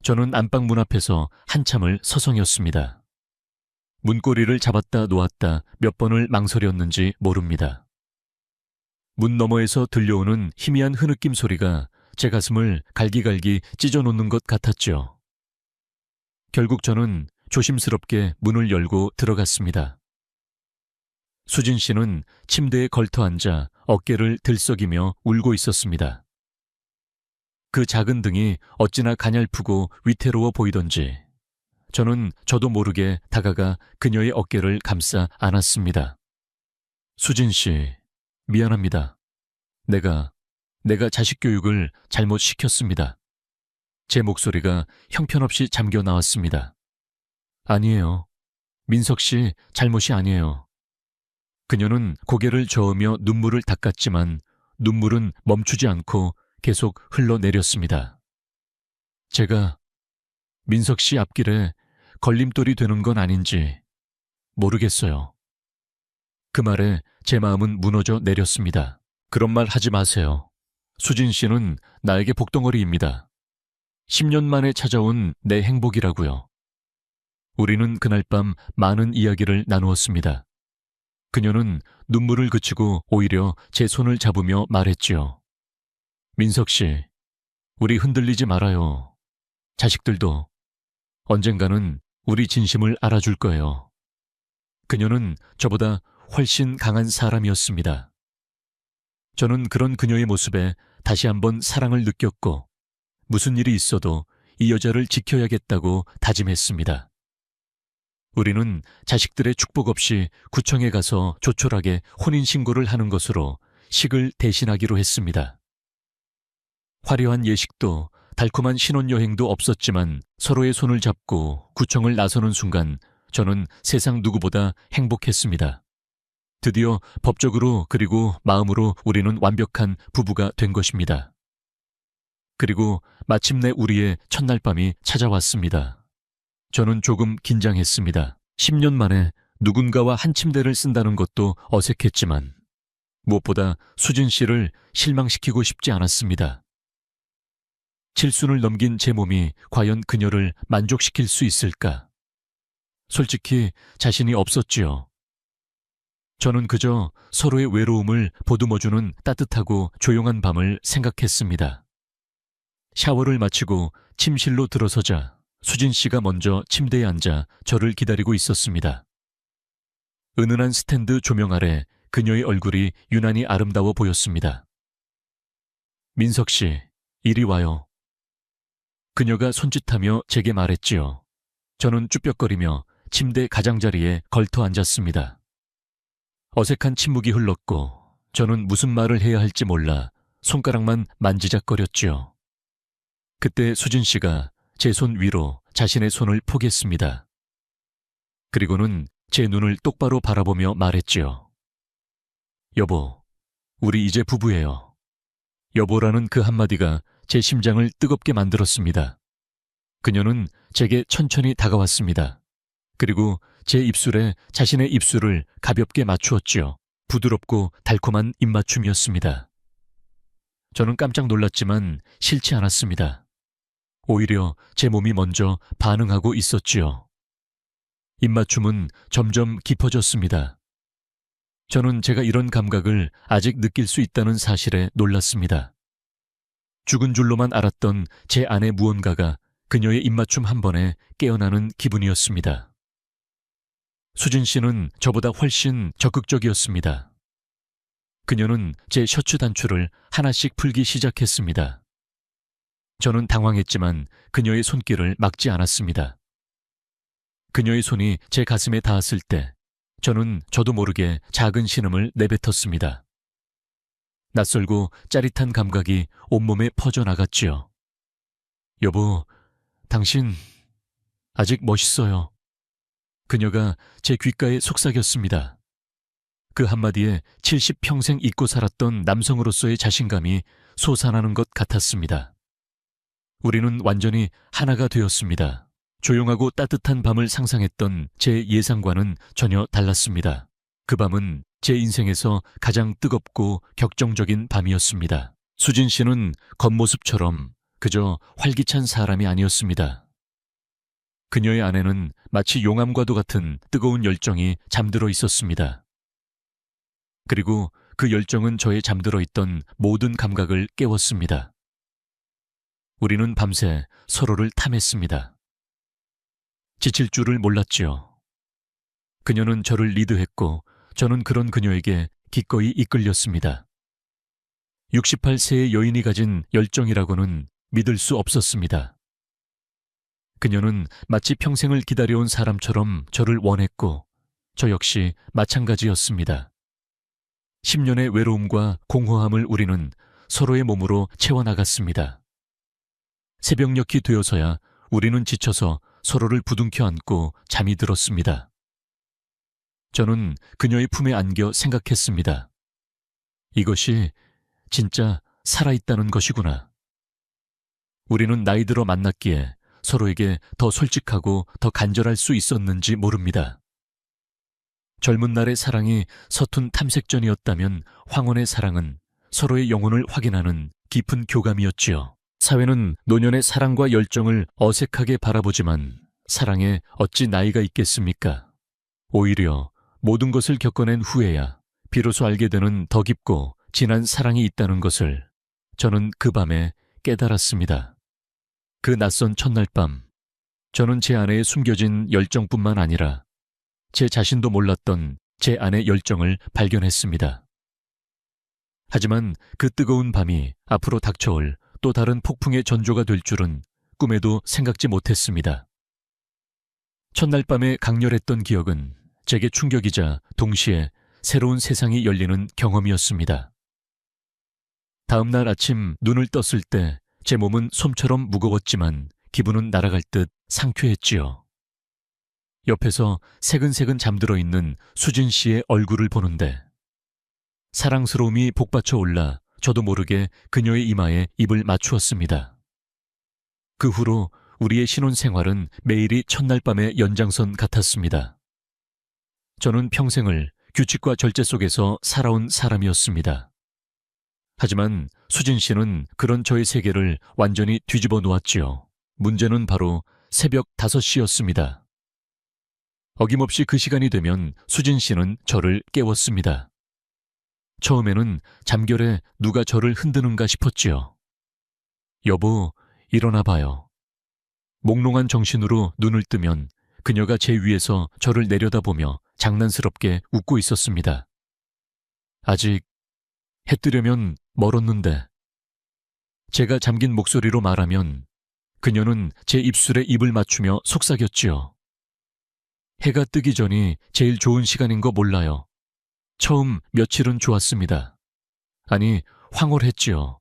저는 안방 문 앞에서 한참을 서성였습니다. 문고리를 잡았다 놓았다 몇 번을 망설였는지 모릅니다. 문 너머에서 들려오는 희미한 흐느낌 소리가 제 가슴을 갈기갈기 찢어놓는 것 같았죠. 결국 저는 조심스럽게 문을 열고 들어갔습니다. 수진 씨는 침대에 걸터 앉아 어깨를 들썩이며 울고 있었습니다. 그 작은 등이 어찌나 가냘프고 위태로워 보이던지 저는 저도 모르게 다가가 그녀의 어깨를 감싸 안았습니다. 수진 씨, 미안합니다. 내가 자식 교육을 잘못 시켰습니다. 제 목소리가 형편없이 잠겨 나왔습니다. 아니에요. 민석 씨 잘못이 아니에요. 그녀는 고개를 저으며 눈물을 닦았지만 눈물은 멈추지 않고 계속 흘러내렸습니다. 제가 민석 씨 앞길에 걸림돌이 되는 건 아닌지 모르겠어요. 그 말에 제 마음은 무너져 내렸습니다. 그런 말 하지 마세요. 수진 씨는 나에게 복덩어리입니다. 10년 만에 찾아온 내 행복이라고요. 우리는 그날 밤 많은 이야기를 나누었습니다. 그녀는 눈물을 그치고 오히려 제 손을 잡으며 말했지요. 민석 씨, 우리 흔들리지 말아요. 자식들도 언젠가는 우리 진심을 알아줄 거예요. 그녀는 저보다 훨씬 강한 사람이었습니다. 저는 그런 그녀의 모습에 다시 한번 사랑을 느꼈고 무슨 일이 있어도 이 여자를 지켜야겠다고 다짐했습니다. 우리는 자식들의 축복 없이 구청에 가서 조촐하게 혼인신고를 하는 것으로 식을 대신하기로 했습니다. 화려한 예식도 달콤한 신혼여행도 없었지만 서로의 손을 잡고 구청을 나서는 순간 저는 세상 누구보다 행복했습니다. 드디어 법적으로 그리고 마음으로 우리는 완벽한 부부가 된 것입니다. 그리고 마침내 우리의 첫날 밤이 찾아왔습니다. 저는 조금 긴장했습니다. 10년 만에 누군가와 한 침대를 쓴다는 것도 어색했지만 무엇보다 수진 씨를 실망시키고 싶지 않았습니다. 칠순을 넘긴 제 몸이 과연 그녀를 만족시킬 수 있을까? 솔직히 자신이 없었지요. 저는 그저 서로의 외로움을 보듬어주는 따뜻하고 조용한 밤을 생각했습니다. 샤워를 마치고 침실로 들어서자 수진 씨가 먼저 침대에 앉아 저를 기다리고 있었습니다. 은은한 스탠드 조명 아래 그녀의 얼굴이 유난히 아름다워 보였습니다. 민석 씨, 이리 와요. 그녀가 손짓하며 제게 말했지요. 저는 쭈뼛거리며 침대 가장자리에 걸터 앉았습니다. 어색한 침묵이 흘렀고 저는 무슨 말을 해야 할지 몰라 손가락만 만지작거렸지요. 그때 수진 씨가 제 손 위로 자신의 손을 포겠습니다. 그리고는 제 눈을 똑바로 바라보며 말했지요. 여보, 우리 이제 부부예요. 여보라는 그 한마디가 제 심장을 뜨겁게 만들었습니다. 그녀는 제게 천천히 다가왔습니다. 그리고 제 입술에 자신의 입술을 가볍게 맞추었지요. 부드럽고 달콤한 입맞춤이었습니다. 저는 깜짝 놀랐지만 싫지 않았습니다. 오히려 제 몸이 먼저 반응하고 있었지요. 입맞춤은 점점 깊어졌습니다. 저는 제가 이런 감각을 아직 느낄 수 있다는 사실에 놀랐습니다. 죽은 줄로만 알았던 제 안의 무언가가 그녀의 입맞춤 한 번에 깨어나는 기분이었습니다. 수진 씨는 저보다 훨씬 적극적이었습니다. 그녀는 제 셔츠 단추를 하나씩 풀기 시작했습니다. 저는 당황했지만 그녀의 손길을 막지 않았습니다. 그녀의 손이 제 가슴에 닿았을 때 저는 저도 모르게 작은 신음을 내뱉었습니다. 낯설고 짜릿한 감각이 온몸에 퍼져나갔지요. 여보, 당신 아직 멋있어요. 그녀가 제 귓가에 속삭였습니다. 그 한마디에 70평생 잊고 살았던 남성으로서의 자신감이 솟아나는 것 같았습니다. 우리는 완전히 하나가 되었습니다. 조용하고 따뜻한 밤을 상상했던 제 예상과는 전혀 달랐습니다. 그 밤은 제 인생에서 가장 뜨겁고 격정적인 밤이었습니다. 수진 씨는 겉모습처럼 그저 활기찬 사람이 아니었습니다. 그녀의 안에는 마치 용암과도 같은 뜨거운 열정이 잠들어 있었습니다. 그리고 그 열정은 저의 잠들어 있던 모든 감각을 깨웠습니다. 우리는 밤새 서로를 탐했습니다. 지칠 줄을 몰랐지요. 그녀는 저를 리드했고 저는 그런 그녀에게 기꺼이 이끌렸습니다. 68세의 여인이 가진 열정이라고는 믿을 수 없었습니다. 그녀는 마치 평생을 기다려온 사람처럼 저를 원했고 저 역시 마찬가지였습니다. 10년의 외로움과 공허함을 우리는 서로의 몸으로 채워나갔습니다. 새벽녘이 되어서야 우리는 지쳐서 서로를 부둥켜 안고 잠이 들었습니다. 저는 그녀의 품에 안겨 생각했습니다. 이것이 진짜 살아있다는 것이구나. 우리는 나이 들어 만났기에 서로에게 더 솔직하고 더 간절할 수 있었는지 모릅니다. 젊은 날의 사랑이 서툰 탐색전이었다면 황혼의 사랑은 서로의 영혼을 확인하는 깊은 교감이었지요. 사회는 노년의 사랑과 열정을 어색하게 바라보지만 사랑에 어찌 나이가 있겠습니까? 오히려 모든 것을 겪어낸 후에야 비로소 알게 되는 더 깊고 진한 사랑이 있다는 것을 저는 그 밤에 깨달았습니다. 그 낯선 첫날 밤, 저는 제 안에 숨겨진 열정뿐만 아니라 제 자신도 몰랐던 제 안의 열정을 발견했습니다. 하지만 그 뜨거운 밤이 앞으로 닥쳐올 또 다른 폭풍의 전조가 될 줄은 꿈에도 생각지 못했습니다. 첫날 밤의 강렬했던 기억은 제게 충격이자 동시에 새로운 세상이 열리는 경험이었습니다. 다음 날 아침 눈을 떴을 때 제 몸은 솜처럼 무거웠지만 기분은 날아갈 듯 상쾌했지요. 옆에서 새근새근 잠들어 있는 수진 씨의 얼굴을 보는데 사랑스러움이 복받쳐 올라 저도 모르게 그녀의 이마에 입을 맞추었습니다. 그 후로 우리의 신혼생활은 매일이 첫날 밤의 연장선 같았습니다. 저는 평생을 규칙과 절제 속에서 살아온 사람이었습니다. 하지만 수진 씨는 그런 저의 세계를 완전히 뒤집어 놓았지요. 문제는 바로 새벽 5시였습니다. 어김없이 그 시간이 되면 수진 씨는 저를 깨웠습니다. 처음에는 잠결에 누가 저를 흔드는가 싶었지요. 여보, 일어나 봐요. 몽롱한 정신으로 눈을 뜨면 그녀가 제 위에서 저를 내려다보며 장난스럽게 웃고 있었습니다. 아직 해 뜨려면 멀었는데. 제가 잠긴 목소리로 말하면 그녀는 제 입술에 입을 맞추며 속삭였지요. 해가 뜨기 전이 제일 좋은 시간인 거 몰라요. 처음 며칠은 좋았습니다. 아니, 황홀했지요.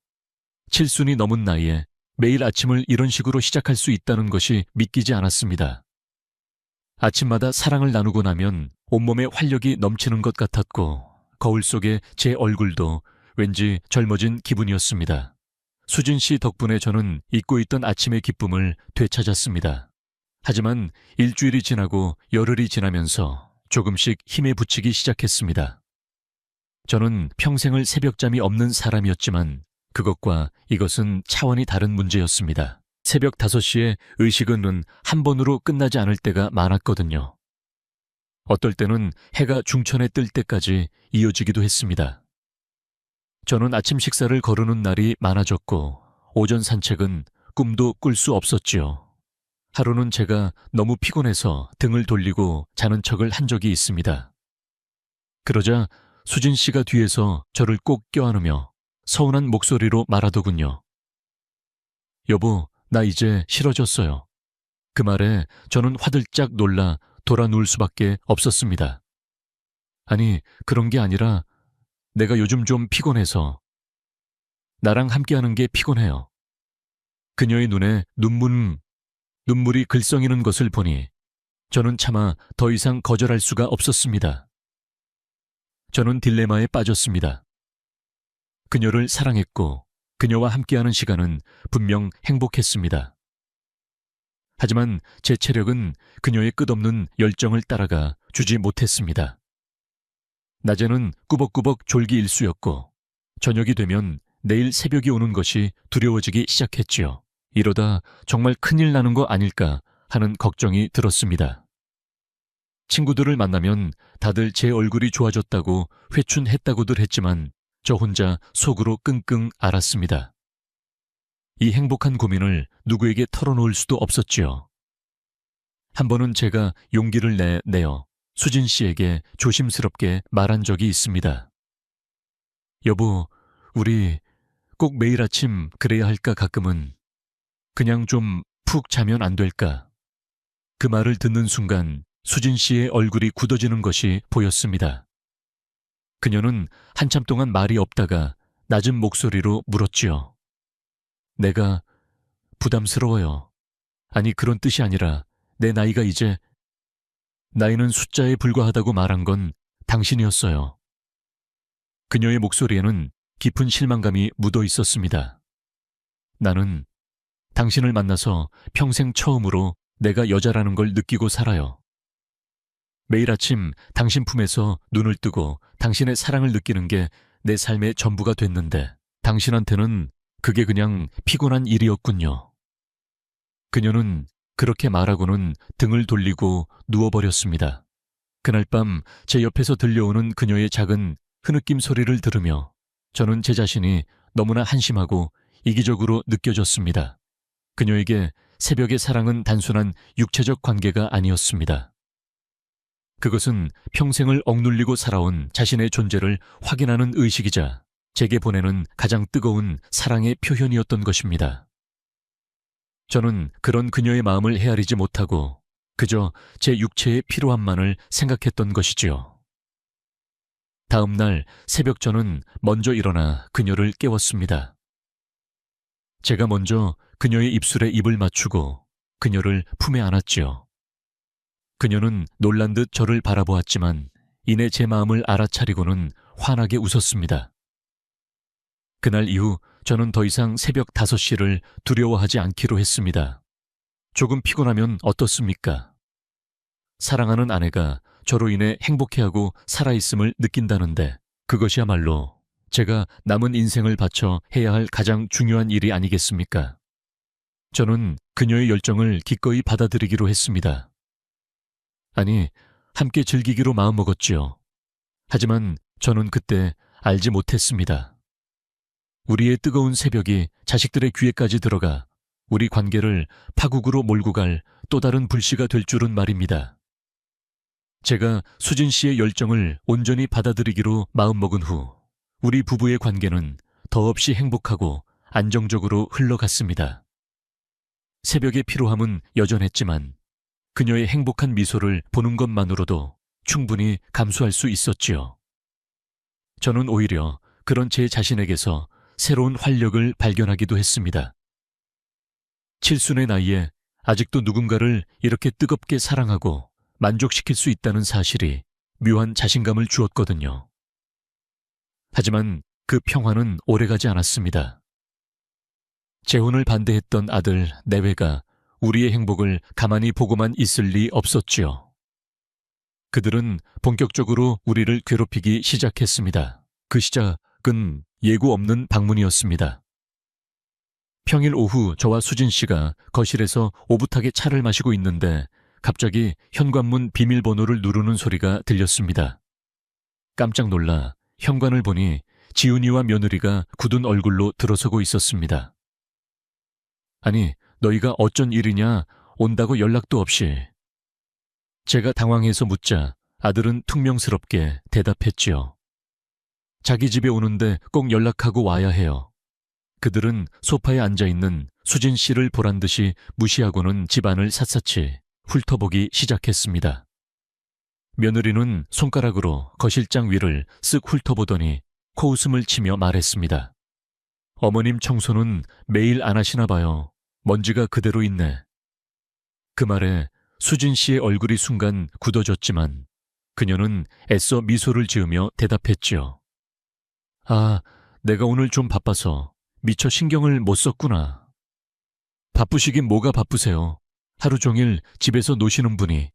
칠순이 넘은 나이에 매일 아침을 이런 식으로 시작할 수 있다는 것이 믿기지 않았습니다. 아침마다 사랑을 나누고 나면 온몸에 활력이 넘치는 것 같았고 거울 속에 제 얼굴도 왠지 젊어진 기분이었습니다. 수진 씨 덕분에 저는 잊고 있던 아침의 기쁨을 되찾았습니다. 하지만 일주일이 지나고 열흘이 지나면서 조금씩 힘에 부치기 시작했습니다. 저는 평생을 새벽잠이 없는 사람이었지만 그것과 이것은 차원이 다른 문제였습니다. 새벽 5시에 의식은 한 번으로 끝나지 않을 때가 많았거든요. 어떨 때는 해가 중천에 뜰 때까지 이어지기도 했습니다. 저는 아침 식사를 거르는 날이 많아졌고 오전 산책은 꿈도 꿀 수 없었지요. 하루는 제가 너무 피곤해서 등을 돌리고 자는 척을 한 적이 있습니다. 그러자 수진 씨가 뒤에서 저를 꼭 껴안으며 서운한 목소리로 말하더군요. 여보, 나 이제 싫어졌어요. 그 말에 저는 화들짝 놀라 돌아 누울 수밖에 없었습니다. 아니, 그런 게 아니라 내가 요즘 좀 피곤해서. 나랑 함께하는 게 피곤해요. 그녀의 눈에 눈물이 글썽이는 것을 보니 저는 차마 더 이상 거절할 수가 없었습니다. 저는 딜레마에 빠졌습니다. 그녀를 사랑했고 그녀와 함께하는 시간은 분명 행복했습니다. 하지만 제 체력은 그녀의 끝없는 열정을 따라가 주지 못했습니다. 낮에는 꾸벅꾸벅 졸기 일쑤였고 저녁이 되면 내일 새벽이 오는 것이 두려워지기 시작했지요. 이러다 정말 큰일 나는 거 아닐까 하는 걱정이 들었습니다. 친구들을 만나면 다들 제 얼굴이 좋아졌다고 회춘했다고들 했지만 저 혼자 속으로 끙끙 앓았습니다. 이 행복한 고민을 누구에게 털어놓을 수도 없었지요. 한 번은 제가 용기를 내어 수진 씨에게 조심스럽게 말한 적이 있습니다. 여보, 우리 꼭 매일 아침 그래야 할까 가끔은. 그냥 좀 푹 자면 안 될까? 그 말을 듣는 순간 수진 씨의 얼굴이 굳어지는 것이 보였습니다. 그녀는 한참 동안 말이 없다가 낮은 목소리로 물었지요. 내가 부담스러워요. 아니, 그런 뜻이 아니라 내 나이가 이제 나이는 숫자에 불과하다고 말한 건 당신이었어요. 그녀의 목소리에는 깊은 실망감이 묻어 있었습니다. 나는 당신을 만나서 평생 처음으로 내가 여자라는 걸 느끼고 살아요. 매일 아침 당신 품에서 눈을 뜨고 당신의 사랑을 느끼는 게 내 삶의 전부가 됐는데 당신한테는 그게 그냥 피곤한 일이었군요. 그녀는 그렇게 말하고는 등을 돌리고 누워버렸습니다. 그날 밤 제 옆에서 들려오는 그녀의 작은 흐느낌 소리를 들으며 저는 제 자신이 너무나 한심하고 이기적으로 느껴졌습니다. 그녀에게 새벽의 사랑은 단순한 육체적 관계가 아니었습니다. 그것은 평생을 억눌리고 살아온 자신의 존재를 확인하는 의식이자 제게 보내는 가장 뜨거운 사랑의 표현이었던 것입니다. 저는 그런 그녀의 마음을 헤아리지 못하고 그저 제 육체의 피로함만을 생각했던 것이지요. 다음 날 새벽 저는 먼저 일어나 그녀를 깨웠습니다. 제가 먼저 그녀의 입술에 입을 맞추고 그녀를 품에 안았지요. 그녀는 놀란 듯 저를 바라보았지만 이내 제 마음을 알아차리고는 환하게 웃었습니다. 그날 이후 저는 더 이상 새벽 5시를 두려워하지 않기로 했습니다. 조금 피곤하면 어떻습니까? 사랑하는 아내가 저로 인해 행복해하고 살아있음을 느낀다는데 그것이야말로 제가 남은 인생을 바쳐 해야 할 가장 중요한 일이 아니겠습니까? 저는 그녀의 열정을 기꺼이 받아들이기로 했습니다. 아니, 함께 즐기기로 마음먹었지요. 하지만 저는 그때 알지 못했습니다. 우리의 뜨거운 새벽이 자식들의 귀에까지 들어가 우리 관계를 파국으로 몰고 갈 또 다른 불씨가 될 줄은 말입니다. 제가 수진 씨의 열정을 온전히 받아들이기로 마음먹은 후 우리 부부의 관계는 더없이 행복하고 안정적으로 흘러갔습니다. 새벽의 피로함은 여전했지만 그녀의 행복한 미소를 보는 것만으로도 충분히 감수할 수 있었지요. 저는 오히려 그런 제 자신에게서 새로운 활력을 발견하기도 했습니다. 칠순의 나이에 아직도 누군가를 이렇게 뜨겁게 사랑하고 만족시킬 수 있다는 사실이 묘한 자신감을 주었거든요. 하지만 그 평화는 오래가지 않았습니다. 재혼을 반대했던 아들 내외가 우리의 행복을 가만히 보고만 있을 리 없었지요. 그들은 본격적으로 우리를 괴롭히기 시작했습니다. 그 시작은 예고 없는 방문이었습니다. 평일 오후 저와 수진 씨가 거실에서 오붓하게 차를 마시고 있는데 갑자기 현관문 비밀번호를 누르는 소리가 들렸습니다. 깜짝 놀라 현관을 보니 지훈이와 며느리가 굳은 얼굴로 들어서고 있었습니다. 아니, 너희가 어쩐 일이냐? 온다고 연락도 없이. 제가 당황해서 묻자 아들은 퉁명스럽게 대답했지요. 자기 집에 오는데 꼭 연락하고 와야 해요. 그들은 소파에 앉아있는 수진 씨를 보란 듯이 무시하고는 집안을 샅샅이 훑어보기 시작했습니다. 며느리는 손가락으로 거실장 위를 쓱 훑어보더니 코웃음을 치며 말했습니다. 어머님 청소는 매일 안 하시나 봐요. 먼지가 그대로 있네. 그 말에 수진 씨의 얼굴이 순간 굳어졌지만 그녀는 애써 미소를 지으며 대답했지요. 아, 내가 오늘 좀 바빠서 미처 신경을 못 썼구나. 바쁘시긴 뭐가 바쁘세요. 하루 종일 집에서 노시는 분이.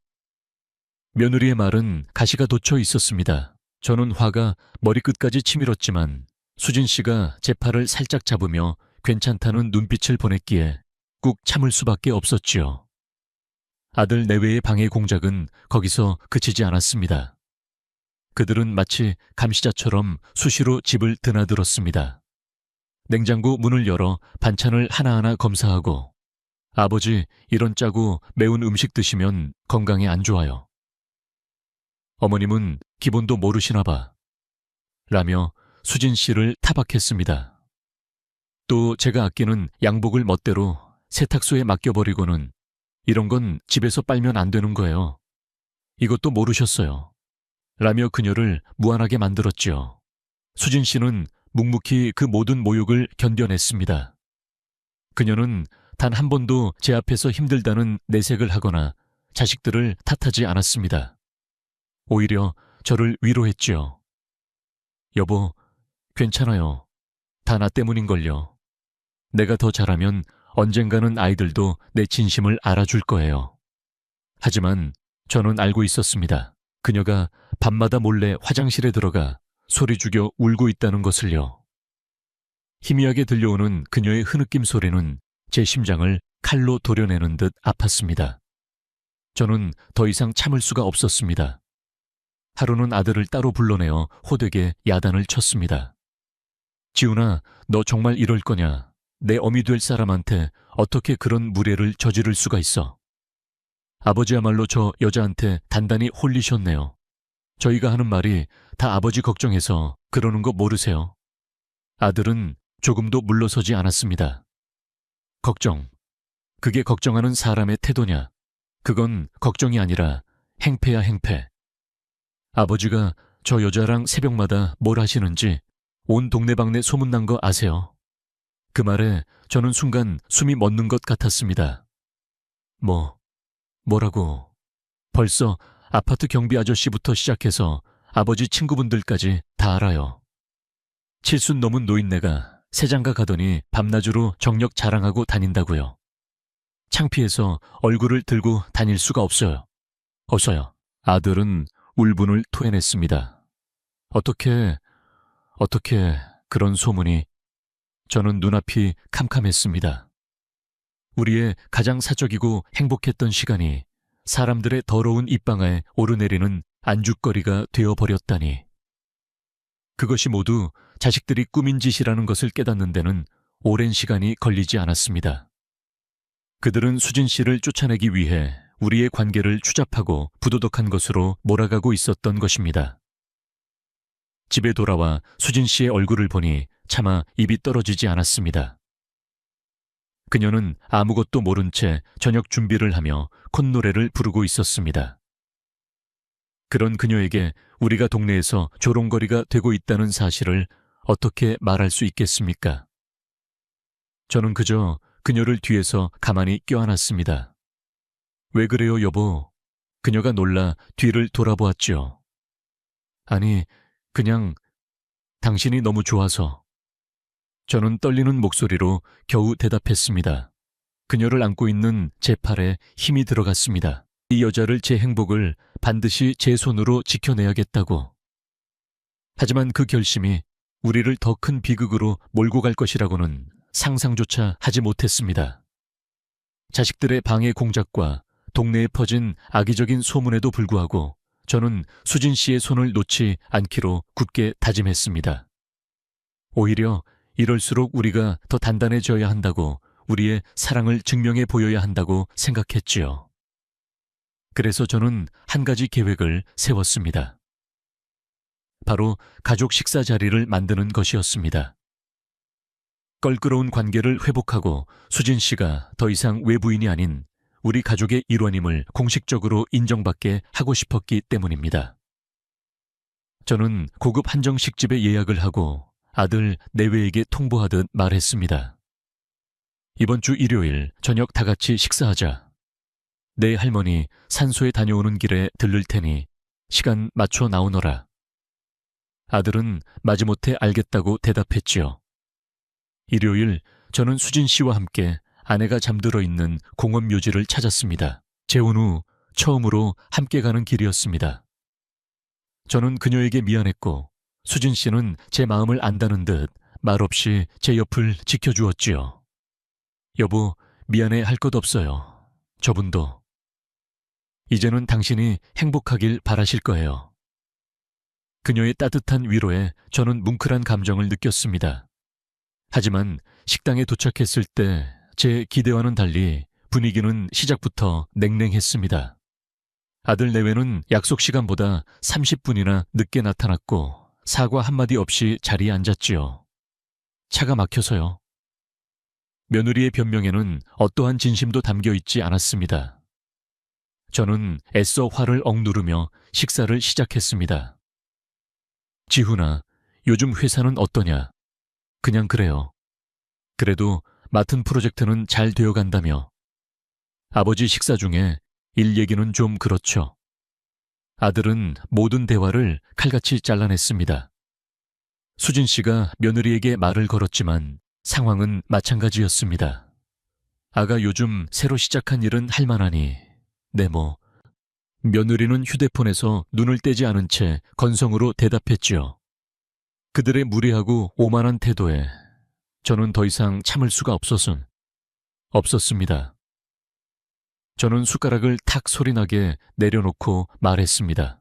며느리의 말은 가시가 돋쳐 있었습니다. 저는 화가 머리끝까지 치밀었지만 수진 씨가 제 팔을 살짝 잡으며 괜찮다는 눈빛을 보냈기에 꾹 참을 수밖에 없었지요. 아들 내외의 방해 공작은 거기서 그치지 않았습니다. 그들은 마치 감시자처럼 수시로 집을 드나들었습니다. 냉장고 문을 열어 반찬을 하나하나 검사하고 아버지, 이런 짜고 매운 음식 드시면 건강에 안 좋아요. 어머님은 기본도 모르시나 봐. 라며 수진 씨를 타박했습니다. 또 제가 아끼는 양복을 멋대로 세탁소에 맡겨버리고는 이런 건 집에서 빨면 안 되는 거예요. 이것도 모르셨어요. 라며 그녀를 무안하게 만들었지요. 수진 씨는 묵묵히 그 모든 모욕을 견뎌냈습니다. 그녀는 단 한 번도 제 앞에서 힘들다는 내색을 하거나 자식들을 탓하지 않았습니다. 오히려 저를 위로했지요. 여보, 괜찮아요. 다 나 때문인걸요. 내가 더 잘하면 언젠가는 아이들도 내 진심을 알아줄 거예요. 하지만 저는 알고 있었습니다. 그녀가 밤마다 몰래 화장실에 들어가 소리 죽여 울고 있다는 것을요. 희미하게 들려오는 그녀의 흐느낌 소리는 제 심장을 칼로 도려내는 듯 아팠습니다. 저는 더 이상 참을 수가 없었습니다. 하루는 아들을 따로 불러내어 호되게 야단을 쳤습니다. 지훈아, 너 정말 이럴 거냐? 내 어미 될 사람한테 어떻게 그런 무례를 저지를 수가 있어? 아버지야말로 저 여자한테 단단히 홀리셨네요. 저희가 하는 말이 다 아버지 걱정해서 그러는 거 모르세요? 아들은 조금도 물러서지 않았습니다. 걱정. 그게 걱정하는 사람의 태도냐? 그건 걱정이 아니라 행패야, 행패. 아버지가 저 여자랑 새벽마다 뭘 하시는지 온 동네방네 소문난 거 아세요? 그 말에 저는 순간 숨이 멎는 것 같았습니다. 뭐라고? 벌써 아파트 경비 아저씨부터 시작해서 아버지 친구분들까지 다 알아요. 칠순 넘은 노인네가 새장가 가더니 밤낮으로 정력 자랑하고 다닌다고요. 창피해서 얼굴을 들고 다닐 수가 없어요. 어서요. 아들은 울분을 토해냈습니다. 어떻게 그런 소문이... 저는 눈앞이 캄캄했습니다. 우리의 가장 사적이고 행복했던 시간이 사람들의 더러운 입방아에 오르내리는 안주거리가 되어버렸다니. 그것이 모두 자식들이 꾸민 짓이라는 것을 깨닫는 데는 오랜 시간이 걸리지 않았습니다. 그들은 수진 씨를 쫓아내기 위해 우리의 관계를 추잡하고 부도덕한 것으로 몰아가고 있었던 것입니다. 집에 돌아와 수진 씨의 얼굴을 보니 차마 입이 떨어지지 않았습니다. 그녀는 아무것도 모른 채 저녁 준비를 하며 콧노래를 부르고 있었습니다. 그런 그녀에게 우리가 동네에서 조롱거리가 되고 있다는 사실을 어떻게 말할 수 있겠습니까? 저는 그저 그녀를 뒤에서 가만히 껴안았습니다. 왜 그래요, 여보? 그녀가 놀라 뒤를 돌아보았지요. 아니, 그냥 당신이 너무 좋아서. 저는 떨리는 목소리로 겨우 대답했습니다. 그녀를 안고 있는 제 팔에 힘이 들어갔습니다. 이 여자를, 제 행복을 반드시 제 손으로 지켜내야겠다고. 하지만 그 결심이 우리를 더 큰 비극으로 몰고 갈 것이라고는 상상조차 하지 못했습니다. 자식들의 방해 공작과 동네에 퍼진 악의적인 소문에도 불구하고 저는 수진 씨의 손을 놓지 않기로 굳게 다짐했습니다. 오히려 이럴수록 우리가 더 단단해져야 한다고, 우리의 사랑을 증명해 보여야 한다고 생각했지요. 그래서 저는 한 가지 계획을 세웠습니다. 바로 가족 식사 자리를 만드는 것이었습니다. 껄끄러운 관계를 회복하고 수진 씨가 더 이상 외부인이 아닌 우리 가족의 일원임을 공식적으로 인정받게 하고 싶었기 때문입니다. 저는 고급 한정식집에 예약을 하고 아들 내외에게 통보하듯 말했습니다. 이번 주 일요일 저녁 다 같이 식사하자. 내 할머니 산소에 다녀오는 길에 들를 테니 시간 맞춰 나오너라. 아들은 마지못해 알겠다고 대답했지요. 일요일 저는 수진 씨와 함께 아내가 잠들어 있는 공원 묘지를 찾았습니다. 재혼 후 처음으로 함께 가는 길이었습니다. 저는 그녀에게 미안했고 수진 씨는 제 마음을 안다는 듯 말없이 제 옆을 지켜주었지요. 여보, 미안해 할 것 없어요. 저분도. 이제는 당신이 행복하길 바라실 거예요. 그녀의 따뜻한 위로에 저는 뭉클한 감정을 느꼈습니다. 하지만 식당에 도착했을 때 제 기대와는 달리 분위기는 시작부터 냉랭했습니다. 아들 내외는 약속 시간보다 30분이나 늦게 나타났고 사과 한마디 없이 자리에 앉았지요. 차가 막혀서요. 며느리의 변명에는 어떠한 진심도 담겨 있지 않았습니다. 저는 애써 화를 억누르며 식사를 시작했습니다. 지훈아, 요즘 회사는 어떠냐? 그냥 그래요. 그래도 맡은 프로젝트는 잘 되어간다며. 아버지 식사 중에 일 얘기는 좀 그렇죠. 아들은 모든 대화를 칼같이 잘라냈습니다. 수진 씨가 며느리에게 말을 걸었지만 상황은 마찬가지였습니다. 아가 요즘 새로 시작한 일은 할 만하니. 네 뭐. 며느리는 휴대폰에서 눈을 떼지 않은 채 건성으로 대답했지요. 그들의 무례하고 오만한 태도에 저는 더 이상 참을 수가 없었습니다. 저는 숟가락을 탁 소리나게 내려놓고 말했습니다.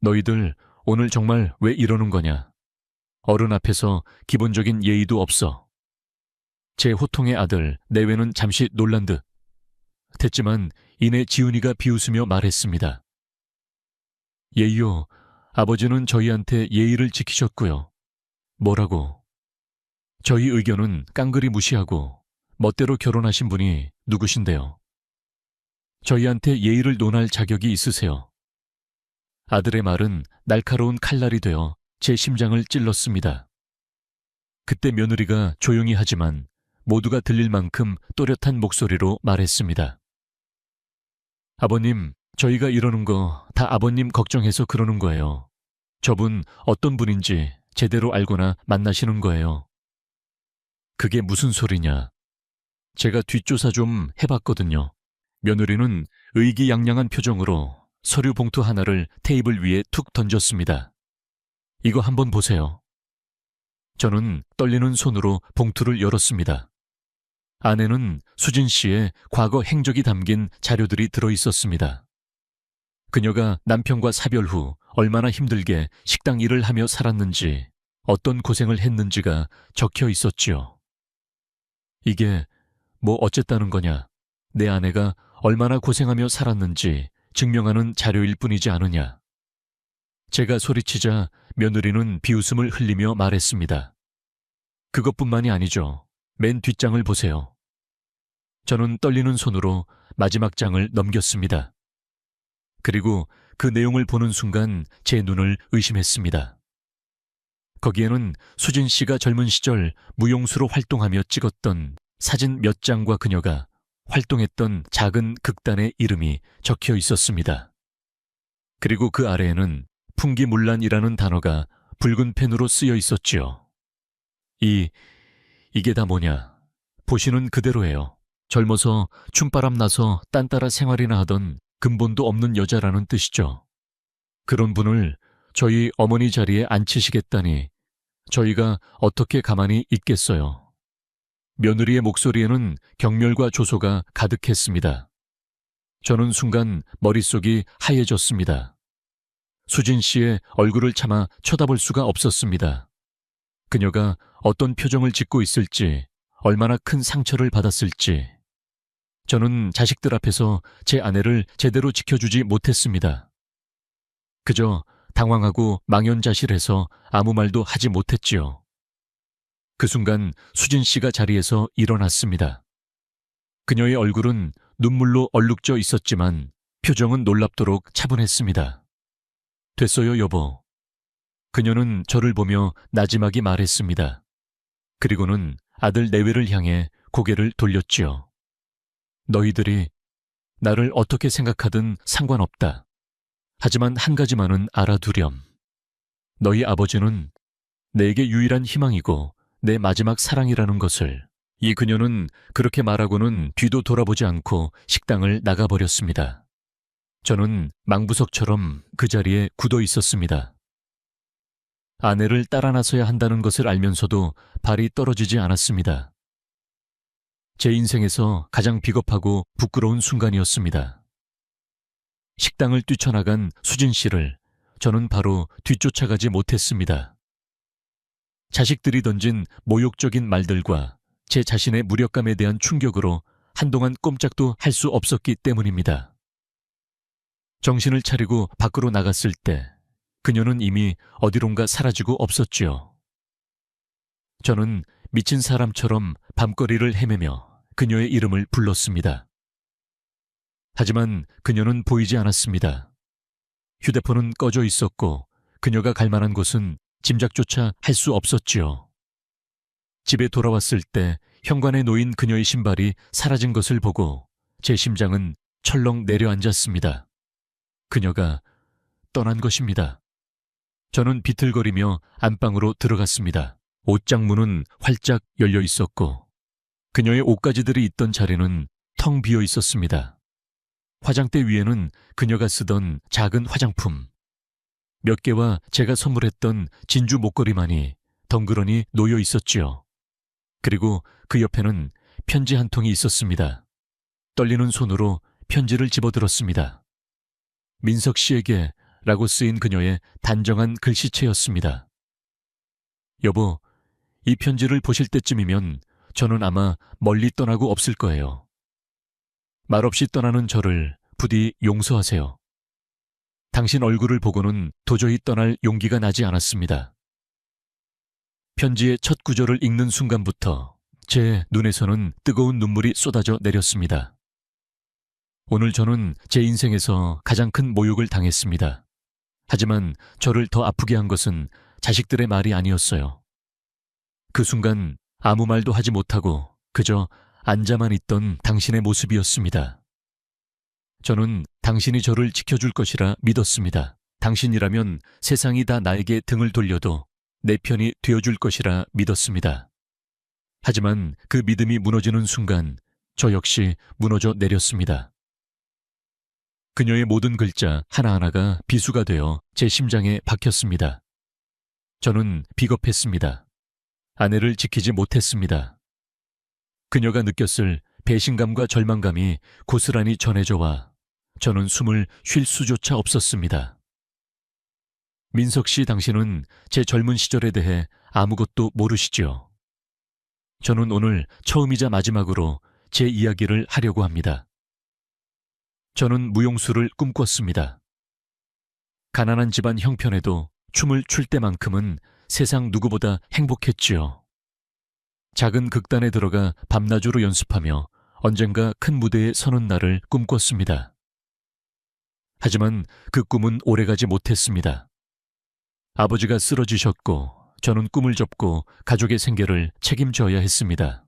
너희들 오늘 정말 왜 이러는 거냐? 어른 앞에서 기본적인 예의도 없어. 제 호통의 아들 내외는 잠시 놀란 듯 했지만 이내 지훈이가 비웃으며 말했습니다. 예의요, 아버지는 저희한테 예의를 지키셨고요. 뭐라고? 저희 의견은 깡그리 무시하고 멋대로 결혼하신 분이 누구신데요? 저희한테 예의를 논할 자격이 있으세요. 아들의 말은 날카로운 칼날이 되어 제 심장을 찔렀습니다. 그때 며느리가 조용히 하지만 모두가 들릴 만큼 또렷한 목소리로 말했습니다. 아버님, 저희가 이러는 거 다 아버님 걱정해서 그러는 거예요. 저분 어떤 분인지 제대로 알거나 만나시는 거예요. 그게 무슨 소리냐? 제가 뒷조사 좀 해봤거든요. 며느리는 의기양양한 표정으로 서류 봉투 하나를 테이블 위에 툭 던졌습니다. 이거 한번 보세요. 저는 떨리는 손으로 봉투를 열었습니다. 안에는 수진 씨의 과거 행적이 담긴 자료들이 들어 있었습니다. 그녀가 남편과 사별 후 얼마나 힘들게 식당 일을 하며 살았는지, 어떤 고생을 했는지가 적혀 있었지요. 이게 뭐 어쨌다는 거냐? 내 아내가 얼마나 고생하며 살았는지 증명하는 자료일 뿐이지 않으냐? 제가 소리치자 며느리는 비웃음을 흘리며 말했습니다. 그것뿐만이 아니죠. 맨 뒷장을 보세요. 저는 떨리는 손으로 마지막 장을 넘겼습니다. 그리고 그 내용을 보는 순간 제 눈을 의심했습니다. 거기에는 수진 씨가 젊은 시절 무용수로 활동하며 찍었던 사진 몇 장과 그녀가 활동했던 작은 극단의 이름이 적혀 있었습니다. 그리고 그 아래에는 풍기문란이라는 단어가 붉은 펜으로 쓰여 있었지요. 이게 다 뭐냐? 보시는 그대로예요. 젊어서 춤바람 나서 딴 따라 생활이나 하던 근본도 없는 여자라는 뜻이죠. 그런 분을 저희 어머니 자리에 앉히시겠다니 저희가 어떻게 가만히 있겠어요. 며느리의 목소리에는 경멸과 조소가 가득했습니다. 저는 순간 머릿속이 하얘졌습니다. 수진 씨의 얼굴을 차마 쳐다볼 수가 없었습니다. 그녀가 어떤 표정을 짓고 있을지, 얼마나 큰 상처를 받았을지. 저는 자식들 앞에서 제 아내를 제대로 지켜주지 못했습니다. 그저 당황하고 망연자실해서 아무 말도 하지 못했지요. 그 순간 수진 씨가 자리에서 일어났습니다. 그녀의 얼굴은 눈물로 얼룩져 있었지만 표정은 놀랍도록 차분했습니다. 됐어요, 여보. 그녀는 저를 보며 나지막이 말했습니다. 그리고는 아들 내외를 향해 고개를 돌렸지요. 너희들이 나를 어떻게 생각하든 상관없다. 하지만 한 가지만은 알아두렴. 너희 아버지는 내게 유일한 희망이고 내 마지막 사랑이라는 것을. 이 그녀는 그렇게 말하고는 뒤도 돌아보지 않고 식당을 나가버렸습니다. 저는 망부석처럼 그 자리에 굳어 있었습니다. 아내를 따라 나서야 한다는 것을 알면서도 발이 떨어지지 않았습니다. 제 인생에서 가장 비겁하고 부끄러운 순간이었습니다. 식당을 뛰쳐나간 수진 씨를 저는 바로 뒤쫓아가지 못했습니다. 자식들이 던진 모욕적인 말들과 제 자신의 무력감에 대한 충격으로 한동안 꼼짝도 할 수 없었기 때문입니다. 정신을 차리고 밖으로 나갔을 때 그녀는 이미 어디론가 사라지고 없었지요. 저는 미친 사람처럼 밤거리를 헤매며 그녀의 이름을 불렀습니다. 하지만 그녀는 보이지 않았습니다. 휴대폰은 꺼져 있었고 그녀가 갈 만한 곳은 짐작조차 할 수 없었지요. 집에 돌아왔을 때 현관에 놓인 그녀의 신발이 사라진 것을 보고 제 심장은 철렁 내려앉았습니다. 그녀가 떠난 것입니다. 저는 비틀거리며 안방으로 들어갔습니다. 옷장 문은 활짝 열려 있었고 그녀의 옷가지들이 있던 자리는 텅 비어 있었습니다. 화장대 위에는 그녀가 쓰던 작은 화장품 몇 개와 제가 선물했던 진주 목걸이만이 덩그러니 놓여 있었지요. 그리고 그 옆에는 편지 한 통이 있었습니다. 떨리는 손으로 편지를 집어들었습니다. 민석 씨에게 라고 쓰인 그녀의 단정한 글씨체였습니다. 여보, 이 편지를 보실 때쯤이면 저는 아마 멀리 떠나고 없을 거예요. 말없이 떠나는 저를 부디 용서하세요. 당신 얼굴을 보고는 도저히 떠날 용기가 나지 않았습니다. 편지의 첫 구절을 읽는 순간부터 제 눈에서는 뜨거운 눈물이 쏟아져 내렸습니다. 오늘 저는 제 인생에서 가장 큰 모욕을 당했습니다. 하지만 저를 더 아프게 한 것은 자식들의 말이 아니었어요. 그 순간 아무 말도 하지 못하고 그저 앉아만 있던 당신의 모습이었습니다. 저는 당신이 저를 지켜줄 것이라 믿었습니다. 당신이라면 세상이 다 나에게 등을 돌려도 내 편이 되어줄 것이라 믿었습니다. 하지만 그 믿음이 무너지는 순간 저 역시 무너져 내렸습니다. 그녀의 모든 글자 하나하나가 비수가 되어 제 심장에 박혔습니다. 저는 비겁했습니다. 아내를 지키지 못했습니다. 그녀가 느꼈을 배신감과 절망감이 고스란히 전해져 와 저는 숨을 쉴 수조차 없었습니다. 민석 씨, 당신은 제 젊은 시절에 대해 아무것도 모르시죠? 저는 오늘 처음이자 마지막으로 제 이야기를 하려고 합니다. 저는 무용수를 꿈꿨습니다. 가난한 집안 형편에도 춤을 출 때만큼은 세상 누구보다 행복했지요. 작은 극단에 들어가 밤낮으로 연습하며 언젠가 큰 무대에 서는 날을 꿈꿨습니다. 하지만 그 꿈은 오래가지 못했습니다. 아버지가 쓰러지셨고 저는 꿈을 접고 가족의 생계를 책임져야 했습니다.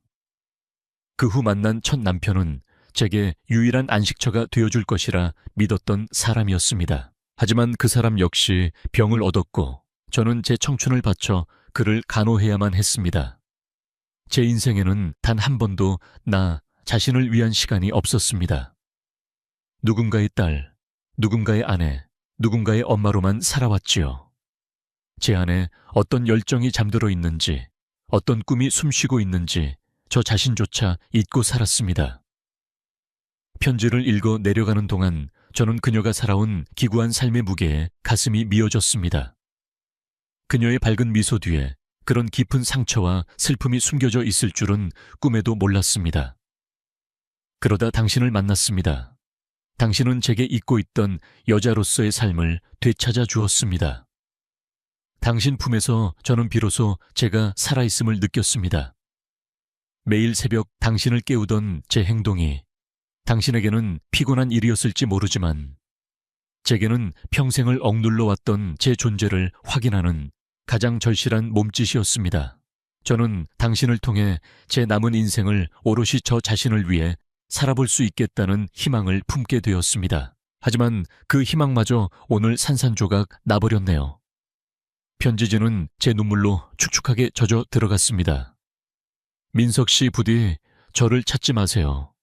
그 후 만난 첫 남편은 제게 유일한 안식처가 되어줄 것이라 믿었던 사람이었습니다. 하지만 그 사람 역시 병을 얻었고 저는 제 청춘을 바쳐 그를 간호해야만 했습니다. 제 인생에는 단 한 번도 나 자신을 위한 시간이 없었습니다. 누군가의 딸, 누군가의 아내, 누군가의 엄마로만 살아왔지요. 제 안에 어떤 열정이 잠들어 있는지, 어떤 꿈이 숨쉬고 있는지 저 자신조차 잊고 살았습니다. 편지를 읽어 내려가는 동안 저는 그녀가 살아온 기구한 삶의 무게에 가슴이 미어졌습니다. 그녀의 밝은 미소 뒤에 그런 깊은 상처와 슬픔이 숨겨져 있을 줄은 꿈에도 몰랐습니다. 그러다 당신을 만났습니다. 당신은 제게 잊고 있던 여자로서의 삶을 되찾아 주었습니다. 당신 품에서 저는 비로소 제가 살아있음을 느꼈습니다. 매일 새벽 당신을 깨우던 제 행동이 당신에게는 피곤한 일이었을지 모르지만 제게는 평생을 억눌러 왔던 제 존재를 확인하는 가장 절실한 몸짓이었습니다. 저는 당신을 통해 제 남은 인생을 오롯이 저 자신을 위해 살아볼 수 있겠다는 희망을 품게 되었습니다. 하지만 그 희망마저 오늘 산산조각 나버렸네요. 편지지는 제 눈물로 축축하게 젖어 들어갔습니다. 민석 씨, 부디 저를 찾지 마세요.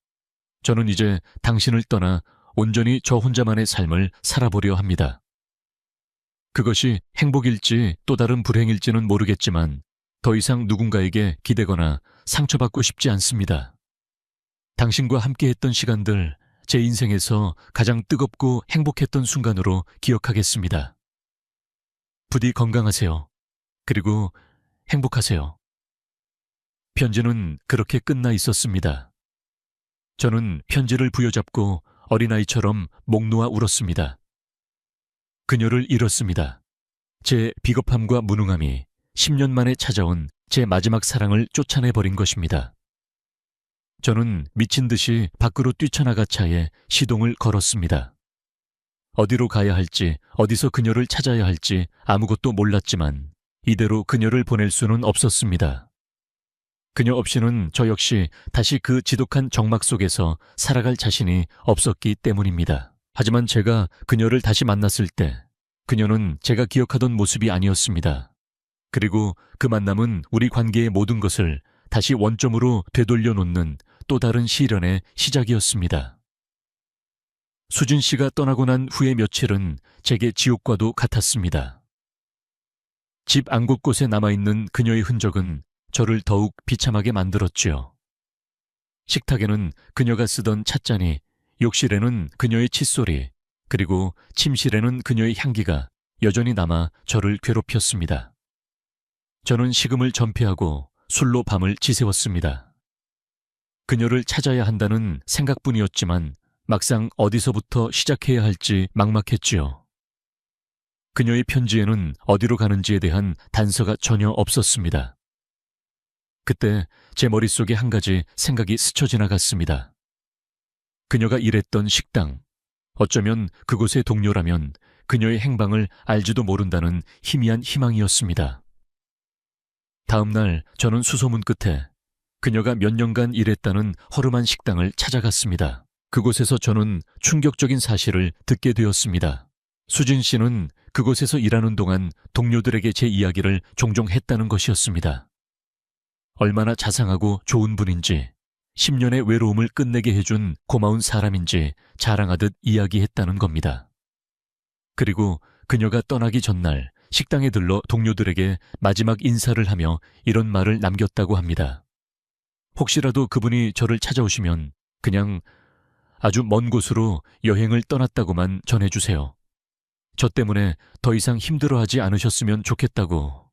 저는 이제 당신을 떠나 온전히 저 혼자만의 삶을 살아보려 합니다. 그것이 행복일지 또 다른 불행일지는 모르겠지만 더 이상 누군가에게 기대거나 상처받고 싶지 않습니다. 당신과 함께했던 시간들, 제 인생에서 가장 뜨겁고 행복했던 순간으로 기억하겠습니다. 부디 건강하세요. 그리고 행복하세요. 편지는 그렇게 끝나 있었습니다. 저는 편지를 부여잡고 어린아이처럼 목 놓아 울었습니다. 그녀를 잃었습니다. 제 비겁함과 무능함이 10년 만에 찾아온 제 마지막 사랑을 쫓아내버린 것입니다. 저는 미친 듯이 밖으로 뛰쳐나가 차에 시동을 걸었습니다. 어디로 가야 할지, 어디서 그녀를 찾아야 할지 아무것도 몰랐지만 이대로 그녀를 보낼 수는 없었습니다. 그녀 없이는 저 역시 다시 그 지독한 정막 속에서 살아갈 자신이 없었기 때문입니다. 하지만 제가 그녀를 다시 만났을 때 그녀는 제가 기억하던 모습이 아니었습니다. 그리고 그 만남은 우리 관계의 모든 것을 다시 원점으로 되돌려 놓는 또 다른 시련의 시작이었습니다. 수진 씨가 떠나고 난 후의 며칠은 제게 지옥과도 같았습니다. 집 안 곳곳에 남아있는 그녀의 흔적은 저를 더욱 비참하게 만들었지요. 식탁에는 그녀가 쓰던 찻잔이, 욕실에는 그녀의 칫소리, 그리고 침실에는 그녀의 향기가 여전히 남아 저를 괴롭혔습니다. 저는 식음을 전폐하고 술로 밤을 지새웠습니다. 그녀를 찾아야 한다는 생각뿐이었지만 막상 어디서부터 시작해야 할지 막막했지요. 그녀의 편지에는 어디로 가는지에 대한 단서가 전혀 없었습니다. 그때 제 머릿속에 한 가지 생각이 스쳐 지나갔습니다. 그녀가 일했던 식당, 어쩌면 그곳의 동료라면 그녀의 행방을 알지도 모른다는 희미한 희망이었습니다. 다음 날 저는 수소문 끝에 그녀가 몇 년간 일했다는 허름한 식당을 찾아갔습니다. 그곳에서 저는 충격적인 사실을 듣게 되었습니다. 수진 씨는 그곳에서 일하는 동안 동료들에게 제 이야기를 종종 했다는 것이었습니다. 얼마나 자상하고 좋은 분인지, 10년의 외로움을 끝내게 해준 고마운 사람인지 자랑하듯 이야기했다는 겁니다. 그리고 그녀가 떠나기 전날 식당에 들러 동료들에게 마지막 인사를 하며 이런 말을 남겼다고 합니다. 혹시라도 그분이 저를 찾아오시면 그냥 아주 먼 곳으로 여행을 떠났다고만 전해주세요. 저 때문에 더 이상 힘들어하지 않으셨으면 좋겠다고.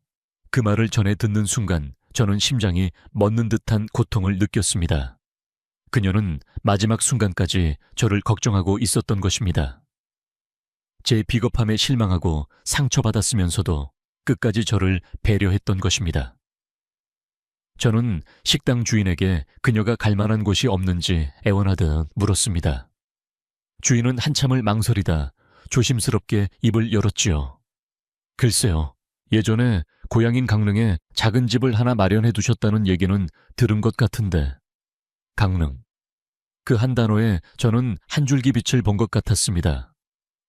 그 말을 전해 듣는 순간 저는 심장이 멎는 듯한 고통을 느꼈습니다. 그녀는 마지막 순간까지 저를 걱정하고 있었던 것입니다. 제 비겁함에 실망하고 상처받았으면서도 끝까지 저를 배려했던 것입니다. 저는 식당 주인에게 그녀가 갈 만한 곳이 없는지 애원하듯 물었습니다. 주인은 한참을 망설이다 조심스럽게 입을 열었지요. 글쎄요, 예전에 고향인 강릉에 작은 집을 하나 마련해 두셨다는 얘기는 들은 것 같은데. 강릉. 그 한 단어에 저는 한 줄기 빛을 본 것 같았습니다.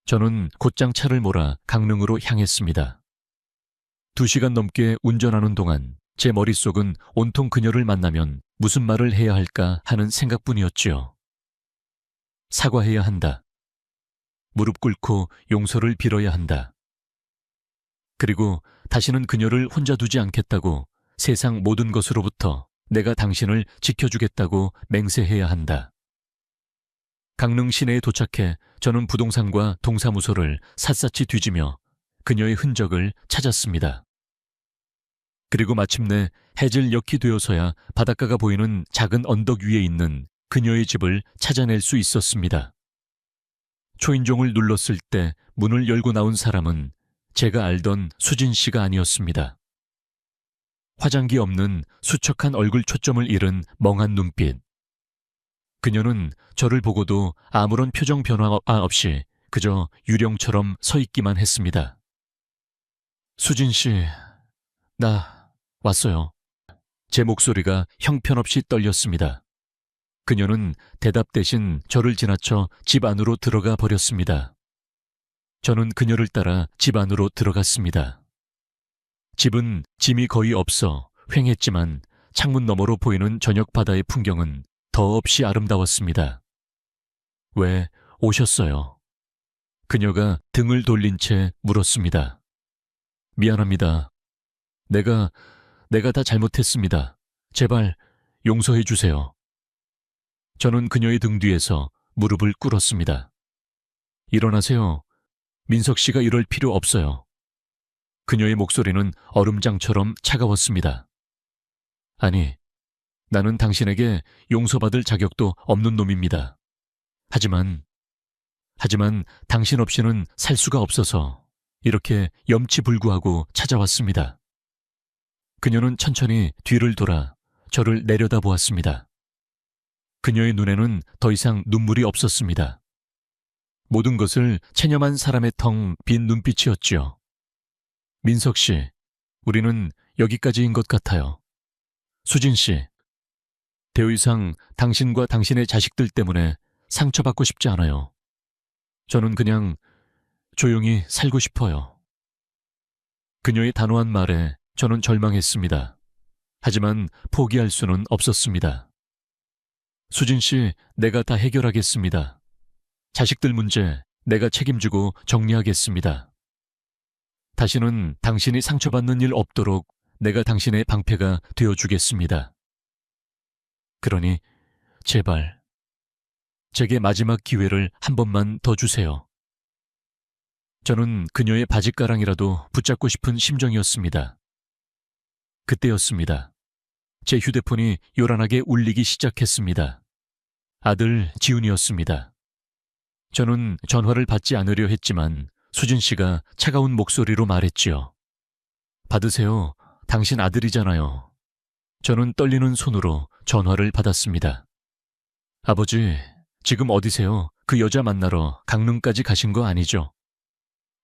저는 곧장 차를 몰아 강릉으로 향했습니다. 2시간 넘게 운전하는 동안 제 머릿속은 온통 그녀를 만나면 무슨 말을 해야 할까 하는 생각뿐이었지요. 사과해야 한다. 무릎 꿇고 용서를 빌어야 한다. 그리고 다시는 그녀를 혼자 두지 않겠다고 세상 모든 것으로부터 내가 당신을 지켜주겠다고 맹세해야 한다. 강릉 시내에 도착해 저는 부동산과 동사무소를 샅샅이 뒤지며 그녀의 흔적을 찾았습니다. 그리고 마침내 해질녘이 되어서야 바닷가가 보이는 작은 언덕 위에 있는 그녀의 집을 찾아낼 수 있었습니다. 초인종을 눌렀을 때 문을 열고 나온 사람은 제가 알던 수진 씨가 아니었습니다. 화장기 없는 수척한 얼굴 초점을 잃은 멍한 눈빛. 그녀는 저를 보고도 아무런 표정 변화 없이 그저 유령처럼 서 있기만 했습니다. 수진 씨, 나 왔어요. 제 목소리가 형편없이 떨렸습니다. 그녀는 대답 대신 저를 지나쳐 집 안으로 들어가 버렸습니다. 저는 그녀를 따라 집 안으로 들어갔습니다. 집은 짐이 거의 없어 휑했지만 창문 너머로 보이는 저녁 바다의 풍경은 더없이 아름다웠습니다. 왜 오셨어요? 그녀가 등을 돌린 채 물었습니다. 미안합니다. 내가 다 잘못했습니다. 제발 용서해 주세요. 저는 그녀의 등 뒤에서 무릎을 꿇었습니다. 일어나세요. 민석 씨가 이럴 필요 없어요. 그녀의 목소리는 얼음장처럼 차가웠습니다. 아니, 나는 당신에게 용서받을 자격도 없는 놈입니다. 하지만 당신 없이는 살 수가 없어서 이렇게 염치불구하고 찾아왔습니다. 그녀는 천천히 뒤를 돌아 저를 내려다보았습니다. 그녀의 눈에는 더 이상 눈물이 없었습니다. 모든 것을 체념한 사람의 텅 빈 눈빛이었지요. 민석 씨, 우리는 여기까지인 것 같아요. 수진 씨, 더 이상 당신과 당신의 자식들 때문에 상처받고 싶지 않아요. 저는 그냥 조용히 살고 싶어요. 그녀의 단호한 말에 저는 절망했습니다. 하지만 포기할 수는 없었습니다. 수진 씨, 내가 다 해결하겠습니다. 자식들 문제 내가 책임지고 정리하겠습니다. 다시는 당신이 상처받는 일 없도록 내가 당신의 방패가 되어주겠습니다. 그러니 제발 제게 마지막 기회를 한 번만 더 주세요. 저는 그녀의 바짓가랑이라도 붙잡고 싶은 심정이었습니다. 그때였습니다. 제 휴대폰이 요란하게 울리기 시작했습니다. 아들 지훈이었습니다. 저는 전화를 받지 않으려 했지만 수진 씨가 차가운 목소리로 말했지요. 받으세요. 당신 아들이잖아요. 저는 떨리는 손으로 전화를 받았습니다. 아버지, 지금 어디세요? 그 여자 만나러 강릉까지 가신 거 아니죠?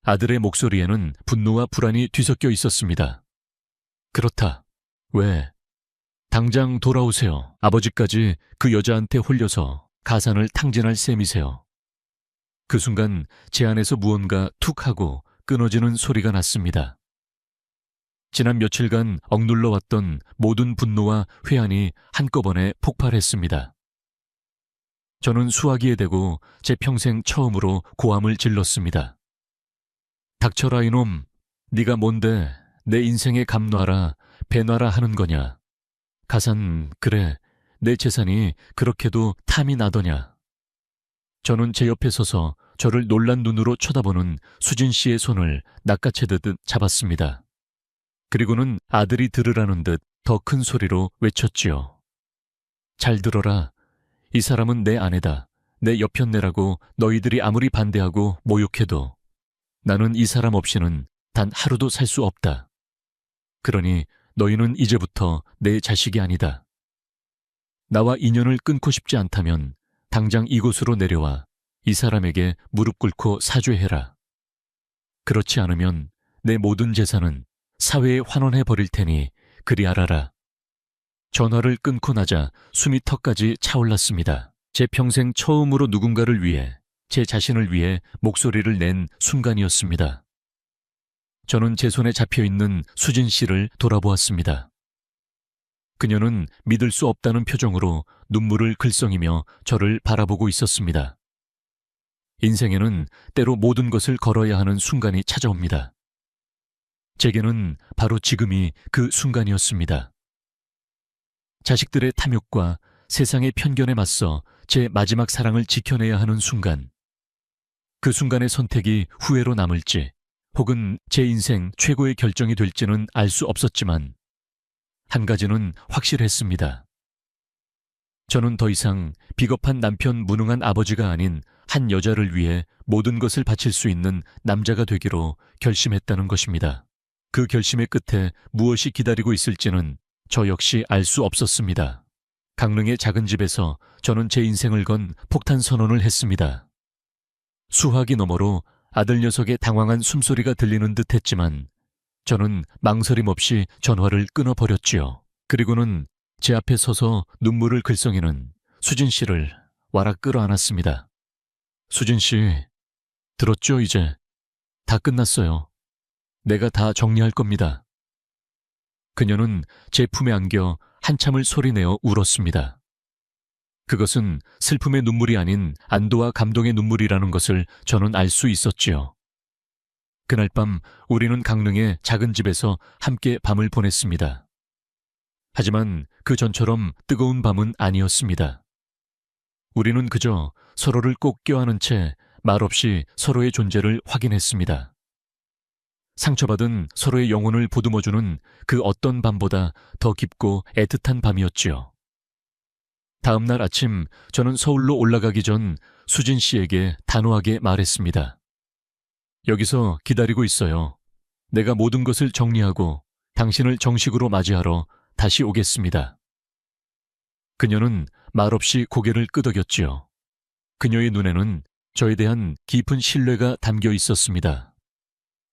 아들의 목소리에는 분노와 불안이 뒤섞여 있었습니다. 그렇다. 왜? 당장 돌아오세요. 아버지까지 그 여자한테 홀려서 가산을 탕진할 셈이세요. 그 순간 제 안에서 무언가 툭 하고 끊어지는 소리가 났습니다. 지난 며칠간 억눌러 왔던 모든 분노와 회한이 한꺼번에 폭발했습니다. 저는 수화기에 대고 제 평생 처음으로 고함을 질렀습니다. 닥쳐라 이놈, 네가 뭔데 내 인생에 감놔라, 배놔라 하는 거냐. 가산, 그래, 내 재산이 그렇게도 탐이 나더냐. 저는 제 옆에 서서 저를 놀란 눈으로 쳐다보는 수진 씨의 손을 낚아채듯 잡았습니다. 그리고는 아들이 들으라는 듯 더 큰 소리로 외쳤지요. 잘 들어라. 이 사람은 내 아내다. 내 여편네라고 너희들이 아무리 반대하고 모욕해도 나는 이 사람 없이는 단 하루도 살 수 없다. 그러니 너희는 이제부터 내 자식이 아니다. 나와 인연을 끊고 싶지 않다면 당장 이곳으로 내려와 이 사람에게 무릎 꿇고 사죄해라. 그렇지 않으면 내 모든 재산은 사회에 환원해 버릴 테니 그리 알아라. 전화를 끊고 나자 숨이 턱까지 차올랐습니다. 제 평생 처음으로 누군가를 위해, 제 자신을 위해 목소리를 낸 순간이었습니다. 저는 제 손에 잡혀있는 수진 씨를 돌아보았습니다. 그녀는 믿을 수 없다는 표정으로 눈물을 글썽이며 저를 바라보고 있었습니다. 인생에는 때로 모든 것을 걸어야 하는 순간이 찾아옵니다. 제게는 바로 지금이 그 순간이었습니다. 자식들의 탐욕과 세상의 편견에 맞서 제 마지막 사랑을 지켜내야 하는 순간. 그 순간의 선택이 후회로 남을지 혹은 제 인생 최고의 결정이 될지는 알 수 없었지만 한 가지는 확실했습니다. 저는 더 이상 비겁한 남편 무능한 아버지가 아닌 한 여자를 위해 모든 것을 바칠 수 있는 남자가 되기로 결심했다는 것입니다. 그 결심의 끝에 무엇이 기다리고 있을지는 저 역시 알 수 없었습니다. 강릉의 작은 집에서 저는 제 인생을 건 폭탄 선언을 했습니다. 수화기 너머로 아들 녀석의 당황한 숨소리가 들리는 듯 했지만 저는 망설임 없이 전화를 끊어버렸지요. 그리고는 제 앞에 서서 눈물을 글썽이는 수진 씨를 와락 끌어안았습니다. 수진 씨, 들었죠 이제? 다 끝났어요. 내가 다 정리할 겁니다. 그녀는 제 품에 안겨 한참을 소리내어 울었습니다. 그것은 슬픔의 눈물이 아닌 안도와 감동의 눈물이라는 것을 저는 알 수 있었지요. 그날 밤 우리는 강릉의 작은 집에서 함께 밤을 보냈습니다. 하지만 그 전처럼 뜨거운 밤은 아니었습니다. 우리는 그저 서로를 꼭 껴안은 채 말없이 서로의 존재를 확인했습니다. 상처받은 서로의 영혼을 보듬어주는 그 어떤 밤보다 더 깊고 애틋한 밤이었지요. 다음 날 아침 저는 서울로 올라가기 전 수진 씨에게 단호하게 말했습니다. 여기서 기다리고 있어요. 내가 모든 것을 정리하고 당신을 정식으로 맞이하러 다시 오겠습니다. 그녀는 말없이 고개를 끄덕였지요. 그녀의 눈에는 저에 대한 깊은 신뢰가 담겨 있었습니다.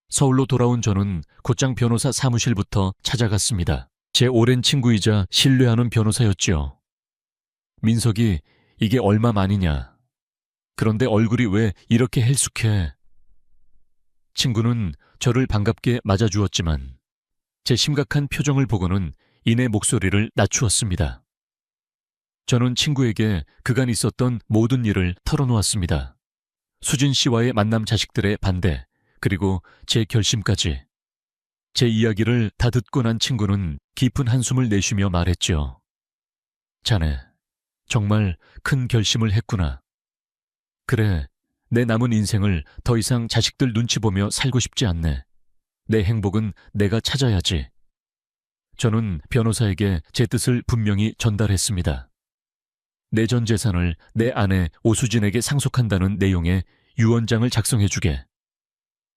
서울로 돌아온 저는 곧장 변호사 사무실부터 찾아갔습니다. 제 오랜 친구이자 신뢰하는 변호사였지요. 민석이 이게 얼마만이냐. 그런데 얼굴이 왜 이렇게 헬쑥해. 친구는 저를 반갑게 맞아주었지만 제 심각한 표정을 보고는 이내 목소리를 낮추었습니다. 저는 친구에게 그간 있었던 모든 일을 털어놓았습니다. 수진 씨와의 만남 자식들의 반대, 그리고 제 결심까지. 제 이야기를 다 듣고 난 친구는 깊은 한숨을 내쉬며 말했죠. 자네, 정말 큰 결심을 했구나. 그래, 내 남은 인생을 더 이상 자식들 눈치 보며 살고 싶지 않네. 내 행복은 내가 찾아야지. 저는 변호사에게 제 뜻을 분명히 전달했습니다. 내 전 재산을 내 아내 오수진에게 상속한다는 내용의 유언장을 작성해주게.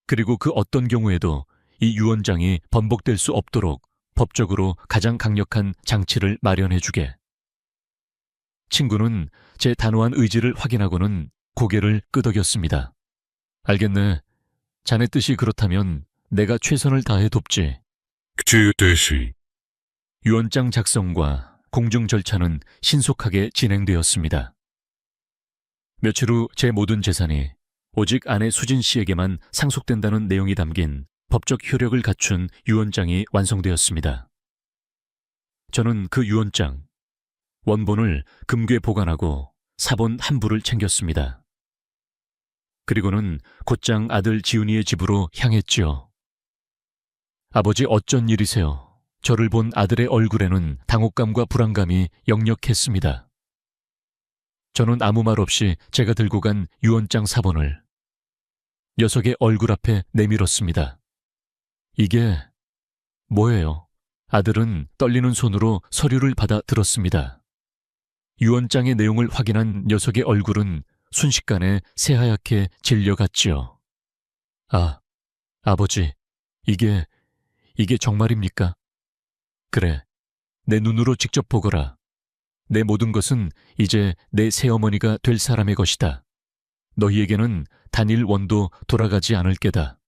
그리고 그 어떤 경우에도 이 유언장이 번복될 수 없도록 법적으로 가장 강력한 장치를 마련해주게. 친구는 제 단호한 의지를 확인하고는 고개를 끄덕였습니다. 알겠네. 자네 뜻이 그렇다면 내가 최선을 다해 돕지. 그 뜻이 유언장 작성과 공증 절차는 신속하게 진행되었습니다. 며칠 후 제 모든 재산이 오직 아내 수진 씨에게만 상속된다는 내용이 담긴 법적 효력을 갖춘 유언장이 완성되었습니다. 저는 그 유언장, 원본을 금괴 보관하고 사본 한 부를 챙겼습니다. 그리고는 곧장 아들 지훈이의 집으로 향했지요. 아버지 어쩐 일이세요? 저를 본 아들의 얼굴에는 당혹감과 불안감이 역력했습니다. 저는 아무 말 없이 제가 들고 간 유언장 사본을 녀석의 얼굴 앞에 내밀었습니다. 이게 뭐예요? 아들은 떨리는 손으로 서류를 받아 들었습니다. 유언장의 내용을 확인한 녀석의 얼굴은 순식간에 새하얗게 질려갔지요. 아, 아버지, 이게 정말입니까? 그래, 내 눈으로 직접 보거라. 내 모든 것은 이제 내 새어머니가 될 사람의 것이다. 너희에게는 단일 원도 돌아가지 않을 게다.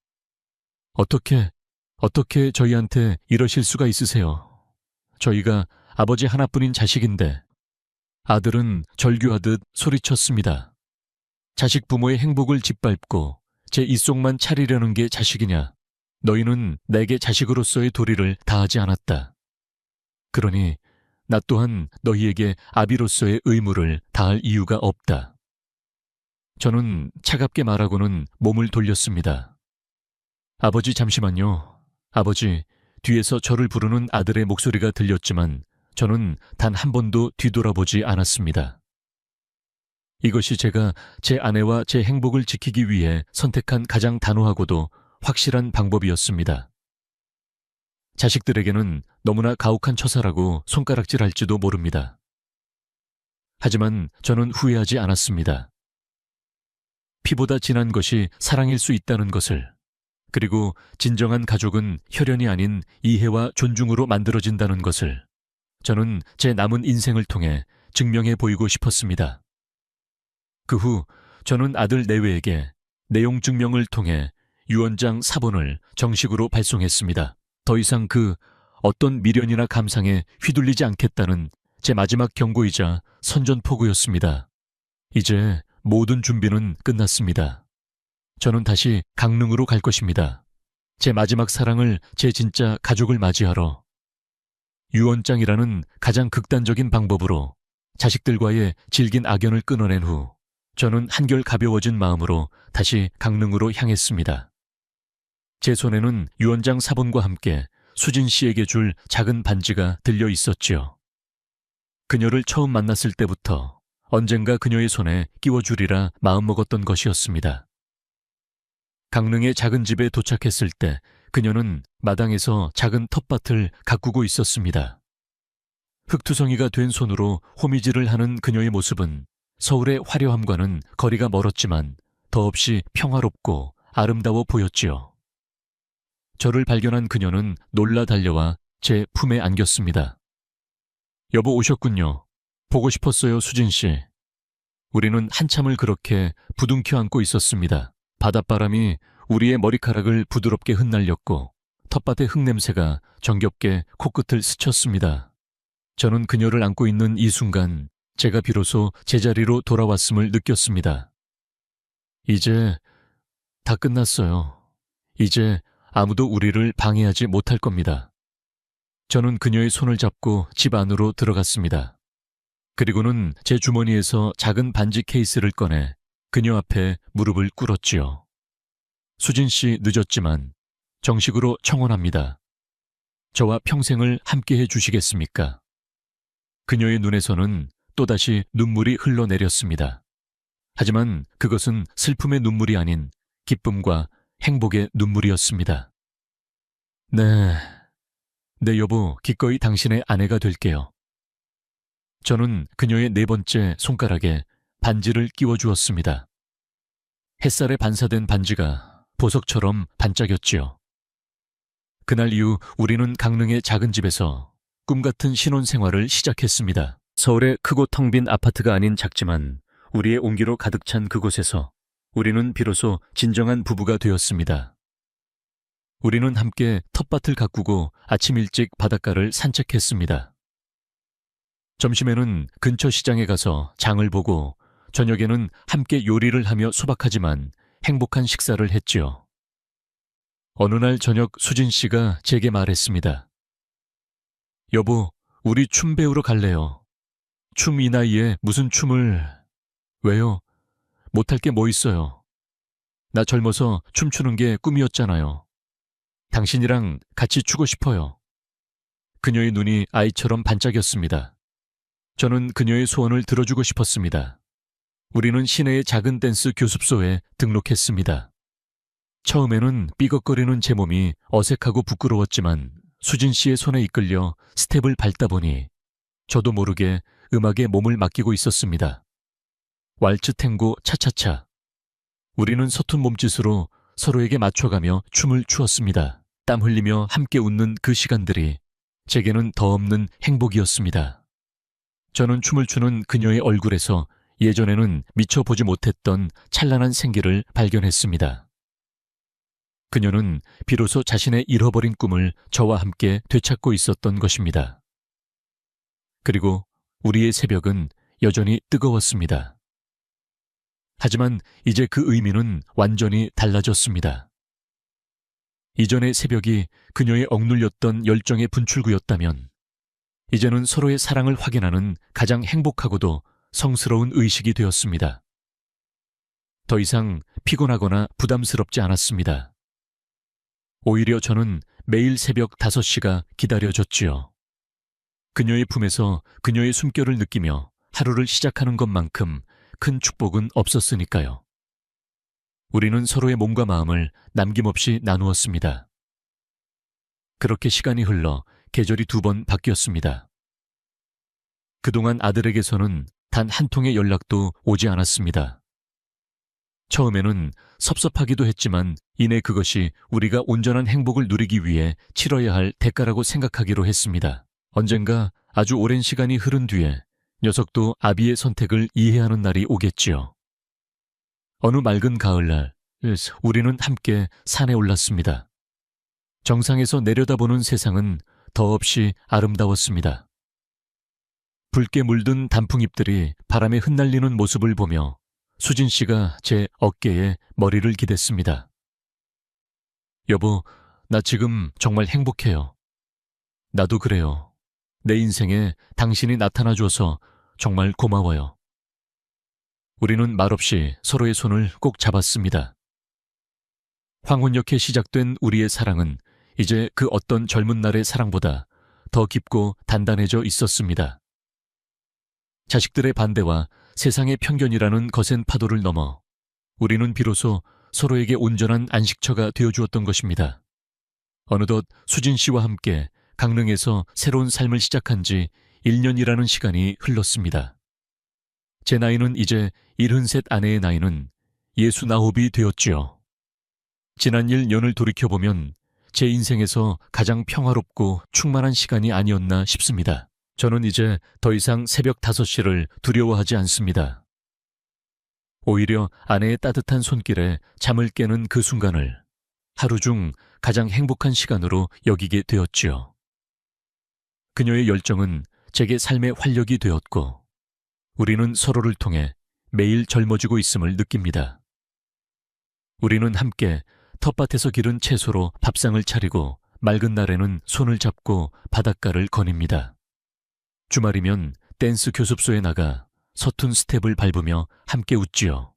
어떻게 저희한테 이러실 수가 있으세요? 저희가 아버지 하나뿐인 자식인데. 아들은 절규하듯 소리쳤습니다. 자식 부모의 행복을 짓밟고 제 입속만 차리려는 게 자식이냐? 너희는 내게 자식으로서의 도리를 다하지 않았다. 그러니 나 또한 너희에게 아비로서의 의무를 다할 이유가 없다. 저는 차갑게 말하고는 몸을 돌렸습니다. 아버지 잠시만요. 아버지, 뒤에서 저를 부르는 아들의 목소리가 들렸지만 저는 단 한 번도 뒤돌아보지 않았습니다. 이것이 제가 제 아내와 제 행복을 지키기 위해 선택한 가장 단호하고도 확실한 방법이었습니다. 자식들에게는 너무나 가혹한 처사라고 손가락질할지도 모릅니다. 하지만 저는 후회하지 않았습니다. 피보다 진한 것이 사랑일 수 있다는 것을, 그리고 진정한 가족은 혈연이 아닌 이해와 존중으로 만들어진다는 것을 저는 제 남은 인생을 통해 증명해 보이고 싶었습니다. 그 후 저는 아들 내외에게 내용 증명을 통해 유언장 사본을 정식으로 발송했습니다. 더 이상 그 어떤 미련이나 감상에 휘둘리지 않겠다는 제 마지막 경고이자 선전포고였습니다. 이제 모든 준비는 끝났습니다. 저는 다시 강릉으로 갈 것입니다. 제 마지막 사랑을, 제 진짜 가족을 맞이하러. 유언장이라는 가장 극단적인 방법으로 자식들과의 질긴 악연을 끊어낸 후 저는 한결 가벼워진 마음으로 다시 강릉으로 향했습니다. 제 손에는 유언장 사본과 함께 수진 씨에게 줄 작은 반지가 들려 있었지요. 그녀를 처음 만났을 때부터 언젠가 그녀의 손에 끼워주리라 마음먹었던 것이었습니다. 강릉의 작은 집에 도착했을 때 그녀는 마당에서 작은 텃밭을 가꾸고 있었습니다. 흙투성이가 된 손으로 호미질을 하는 그녀의 모습은 서울의 화려함과는 거리가 멀었지만 더없이 평화롭고 아름다워 보였지요. 저를 발견한 그녀는 놀라 달려와 제 품에 안겼습니다. 여보 오셨군요. 보고 싶었어요, 수진 씨. 우리는 한참을 그렇게 부둥켜 안고 있었습니다. 바닷바람이 우리의 머리카락을 부드럽게 흩날렸고 텃밭의 흙냄새가 정겹게 코끝을 스쳤습니다. 저는 그녀를 안고 있는 이 순간 제가 비로소 제자리로 돌아왔음을 느꼈습니다. 이제 다 끝났어요. 이제 아무도 우리를 방해하지 못할 겁니다. 저는 그녀의 손을 잡고 집 안으로 들어갔습니다. 그리고는 제 주머니에서 작은 반지 케이스를 꺼내 그녀 앞에 무릎을 꿇었지요. 수진 씨 늦었지만 정식으로 청혼합니다. 저와 평생을 함께해 주시겠습니까? 그녀의 눈에서는 또다시 눈물이 흘러내렸습니다. 하지만 그것은 슬픔의 눈물이 아닌 기쁨과 행복의 눈물이었습니다. 네 여보, 기꺼이 당신의 아내가 될게요. 저는 그녀의 네 번째 손가락에 반지를 끼워주었습니다. 햇살에 반사된 반지가 보석처럼 반짝였지요. 그날 이후 우리는 강릉의 작은 집에서 꿈같은 신혼생활을 시작했습니다. 서울의 크고 텅 빈 아파트가 아닌 작지만 우리의 온기로 가득 찬 그곳에서 우리는 비로소 진정한 부부가 되었습니다. 우리는 함께 텃밭을 가꾸고 아침 일찍 바닷가를 산책했습니다. 점심에는 근처 시장에 가서 장을 보고 저녁에는 함께 요리를 하며 소박하지만 행복한 식사를 했지요. 어느 날 저녁 수진 씨가 제게 말했습니다. 여보, 우리 춤 배우러 갈래요. 춤 이 나이에 무슨 춤을... 왜요? 못할 게 뭐 있어요. 나 젊어서 춤추는 게 꿈이었잖아요. 당신이랑 같이 추고 싶어요. 그녀의 눈이 아이처럼 반짝였습니다. 저는 그녀의 소원을 들어주고 싶었습니다. 우리는 시내의 작은 댄스 교습소에 등록했습니다. 처음에는 삐걱거리는 제 몸이 어색하고 부끄러웠지만 수진 씨의 손에 이끌려 스텝을 밟다 보니 저도 모르게 음악에 몸을 맡기고 있었습니다. 왈츠, 탱고, 차차차. 우리는 서툰 몸짓으로 서로에게 맞춰가며 춤을 추었습니다. 땀 흘리며 함께 웃는 그 시간들이 제게는 더 없는 행복이었습니다. 저는 춤을 추는 그녀의 얼굴에서 예전에는 미처 보지 못했던 찬란한 생기를 발견했습니다. 그녀는 비로소 자신의 잃어버린 꿈을 저와 함께 되찾고 있었던 것입니다. 그리고 우리의 새벽은 여전히 뜨거웠습니다. 하지만 이제 그 의미는 완전히 달라졌습니다. 이전의 새벽이 그녀의 억눌렸던 열정의 분출구였다면 이제는 서로의 사랑을 확인하는 가장 행복하고도 성스러운 의식이 되었습니다. 더 이상 피곤하거나 부담스럽지 않았습니다. 오히려 저는 매일 새벽 5시가 기다려졌지요. 그녀의 품에서 그녀의 숨결을 느끼며 하루를 시작하는 것만큼 큰 축복은 없었으니까요. 우리는 서로의 몸과 마음을 남김없이 나누었습니다. 그렇게 시간이 흘러 계절이 2번 바뀌었습니다. 그동안 아들에게서는 단 한 통의 연락도 오지 않았습니다. 처음에는 섭섭하기도 했지만 이내 그것이 우리가 온전한 행복을 누리기 위해 치러야 할 대가라고 생각하기로 했습니다. 언젠가 아주 오랜 시간이 흐른 뒤에 녀석도 아비의 선택을 이해하는 날이 오겠지요. 어느 맑은 가을날 우리는 함께 산에 올랐습니다. 정상에서 내려다보는 세상은 더없이 아름다웠습니다. 붉게 물든 단풍잎들이 바람에 흩날리는 모습을 보며 수진 씨가 제 어깨에 머리를 기댔습니다. 여보, 나 지금 정말 행복해요. 나도 그래요. 내 인생에 당신이 나타나줘서 정말 고마워요. 우리는 말없이 서로의 손을 꼭 잡았습니다. 황혼역에 시작된 우리의 사랑은 이제 그 어떤 젊은 날의 사랑보다 더 깊고 단단해져 있었습니다. 자식들의 반대와 세상의 편견이라는 거센 파도를 넘어 우리는 비로소 서로에게 온전한 안식처가 되어주었던 것입니다. 어느덧 수진 씨와 함께 강릉에서 새로운 삶을 시작한 지 1년이라는 시간이 흘렀습니다. 제 나이는 이제 73 아내의 나이는 69이 되었지요. 지난 1년을 돌이켜보면 제 인생에서 가장 평화롭고 충만한 시간이 아니었나 싶습니다. 저는 이제 더 이상 새벽 5시를 두려워하지 않습니다. 오히려 아내의 따뜻한 손길에 잠을 깨는 그 순간을 하루 중 가장 행복한 시간으로 여기게 되었지요. 그녀의 열정은 제게 삶의 활력이 되었고 우리는 서로를 통해 매일 젊어지고 있음을 느낍니다. 우리는 함께 텃밭에서 기른 채소로 밥상을 차리고 맑은 날에는 손을 잡고 바닷가를 거닙니다. 주말이면 댄스 교습소에 나가 서툰 스텝을 밟으며 함께 웃지요.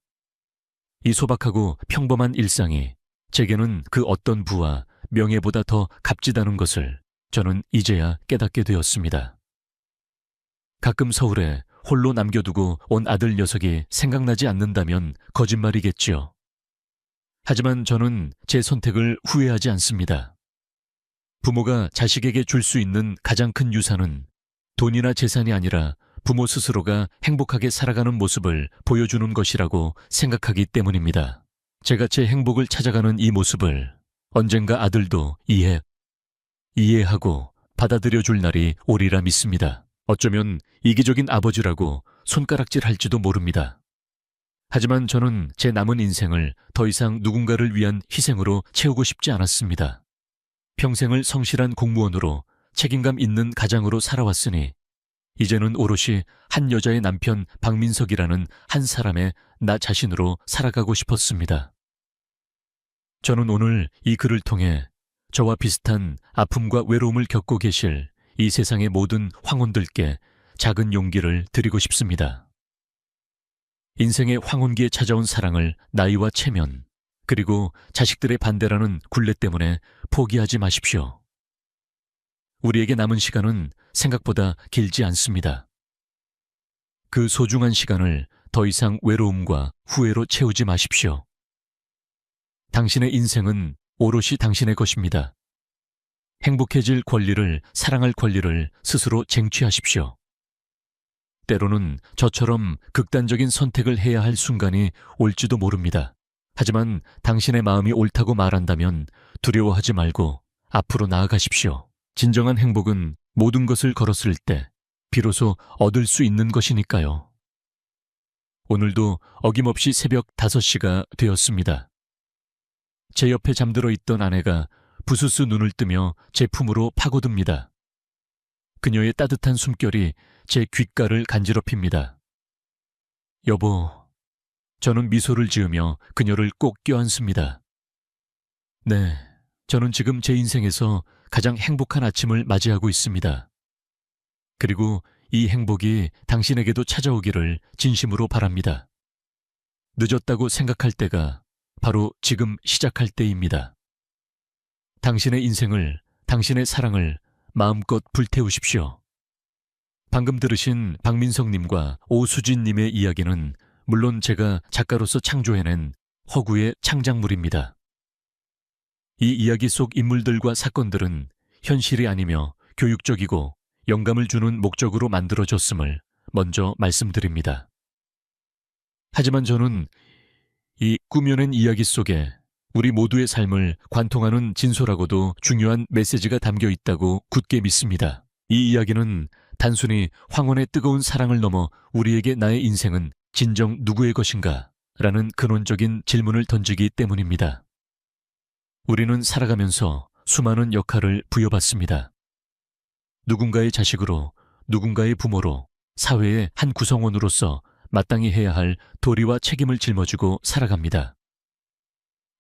이 소박하고 평범한 일상이 제게는 그 어떤 부와 명예보다 더 값지다는 것을 저는 이제야 깨닫게 되었습니다. 가끔 서울에 홀로 남겨두고 온 아들 녀석이 생각나지 않는다면 거짓말이겠지요. 하지만 저는 제 선택을 후회하지 않습니다. 부모가 자식에게 줄 수 있는 가장 큰 유산은 돈이나 재산이 아니라 부모 스스로가 행복하게 살아가는 모습을 보여주는 것이라고 생각하기 때문입니다. 제가 제 행복을 찾아가는 이 모습을 언젠가 아들도 이해하고 받아들여줄 날이 오리라 믿습니다. 어쩌면 이기적인 아버지라고 손가락질 할지도 모릅니다. 하지만 저는 제 남은 인생을 더 이상 누군가를 위한 희생으로 채우고 싶지 않았습니다. 평생을 성실한 공무원으로 책임감 있는 가장으로 살아왔으니 이제는 오롯이 한 여자의 남편 박민석이라는 한 사람의 나 자신으로 살아가고 싶었습니다. 저는 오늘 이 글을 통해 저와 비슷한 아픔과 외로움을 겪고 계실 이 세상의 모든 황혼들께 작은 용기를 드리고 싶습니다. 인생의 황혼기에 찾아온 사랑을 나이와 체면, 그리고 자식들의 반대라는 굴레 때문에 포기하지 마십시오. 우리에게 남은 시간은 생각보다 길지 않습니다. 그 소중한 시간을 더 이상 외로움과 후회로 채우지 마십시오. 당신의 인생은 오롯이 당신의 것입니다. 행복해질 권리를, 사랑할 권리를 스스로 쟁취하십시오. 때로는 저처럼 극단적인 선택을 해야 할 순간이 올지도 모릅니다. 하지만 당신의 마음이 옳다고 말한다면 두려워하지 말고 앞으로 나아가십시오. 진정한 행복은 모든 것을 걸었을 때 비로소 얻을 수 있는 것이니까요. 오늘도 어김없이 새벽 5시가 되었습니다. 제 옆에 잠들어 있던 아내가 부스스 눈을 뜨며 제 품으로 파고듭니다. 그녀의 따뜻한 숨결이 제 귓가를 간지럽힙니다. 여보, 저는 미소를 지으며 그녀를 꼭 껴안습니다. 네, 저는 지금 제 인생에서 가장 행복한 아침을 맞이하고 있습니다. 그리고 이 행복이 당신에게도 찾아오기를 진심으로 바랍니다. 늦었다고 생각할 때가 바로 지금 시작할 때입니다. 당신의 인생을, 당신의 사랑을 마음껏 불태우십시오. 방금 들으신 박민성님과 오수진님의 이야기는 물론 제가 작가로서 창조해낸 허구의 창작물입니다. 이 이야기 속 인물들과 사건들은 현실이 아니며 교육적이고 영감을 주는 목적으로 만들어졌음을 먼저 말씀드립니다. 하지만 저는 이 꾸며낸 이야기 속에 우리 모두의 삶을 관통하는 진솔하고도 중요한 메시지가 담겨 있다고 굳게 믿습니다. 이 이야기는 단순히 황혼의 뜨거운 사랑을 넘어 우리에게 나의 인생은 진정 누구의 것인가? 라는 근원적인 질문을 던지기 때문입니다. 우리는 살아가면서 수많은 역할을 부여받습니다. 누군가의 자식으로, 누군가의 부모로, 사회의 한 구성원으로서 마땅히 해야 할 도리와 책임을 짊어지고 살아갑니다.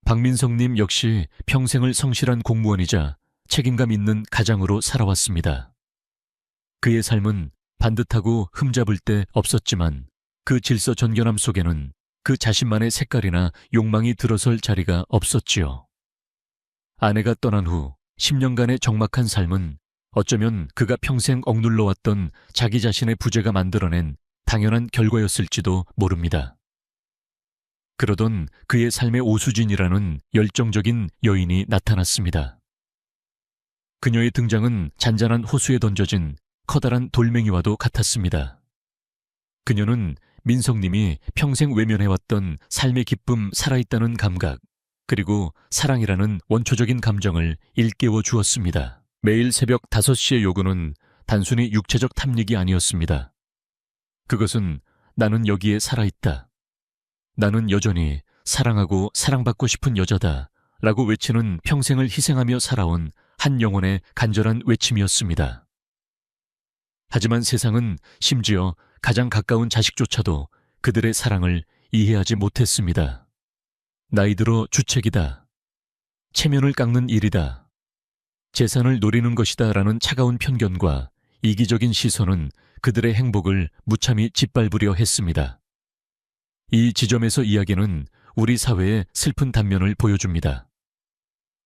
박민성님 역시 평생을 성실한 공무원이자 책임감 있는 가장으로 살아왔습니다. 그의 삶은 반듯하고 흠잡을 데 없었지만 그 질서 전견함 속에는 그 자신만의 색깔이나 욕망이 들어설 자리가 없었지요. 아내가 떠난 후 10년간의 적막한 삶은 어쩌면 그가 평생 억눌러왔던 자기 자신의 부재가 만들어낸 당연한 결과였을지도 모릅니다. 그러던 그의 삶의 오수진이라는 열정적인 여인이 나타났습니다. 그녀의 등장은 잔잔한 호수에 던져진 커다란 돌멩이와도 같았습니다. 그녀는 민성님이 평생 외면해왔던 삶의 기쁨, 살아있다는 감각, 그리고 사랑이라는 원초적인 감정을 일깨워 주었습니다. 매일 새벽 5시의 요구는 단순히 육체적 탐닉이 아니었습니다. 그것은 나는 여기에 살아있다. 나는 여전히 사랑하고 사랑받고 싶은 여자다. 라고 외치는 평생을 희생하며 살아온 한 영혼의 간절한 외침이었습니다. 하지만 세상은 심지어 가장 가까운 자식조차도 그들의 사랑을 이해하지 못했습니다. 나이 들어 주책이다. 체면을 깎는 일이다. 재산을 노리는 것이다 라는 차가운 편견과 이기적인 시선은 그들의 행복을 무참히 짓밟으려 했습니다. 이 지점에서 이야기는 우리 사회의 슬픈 단면을 보여줍니다.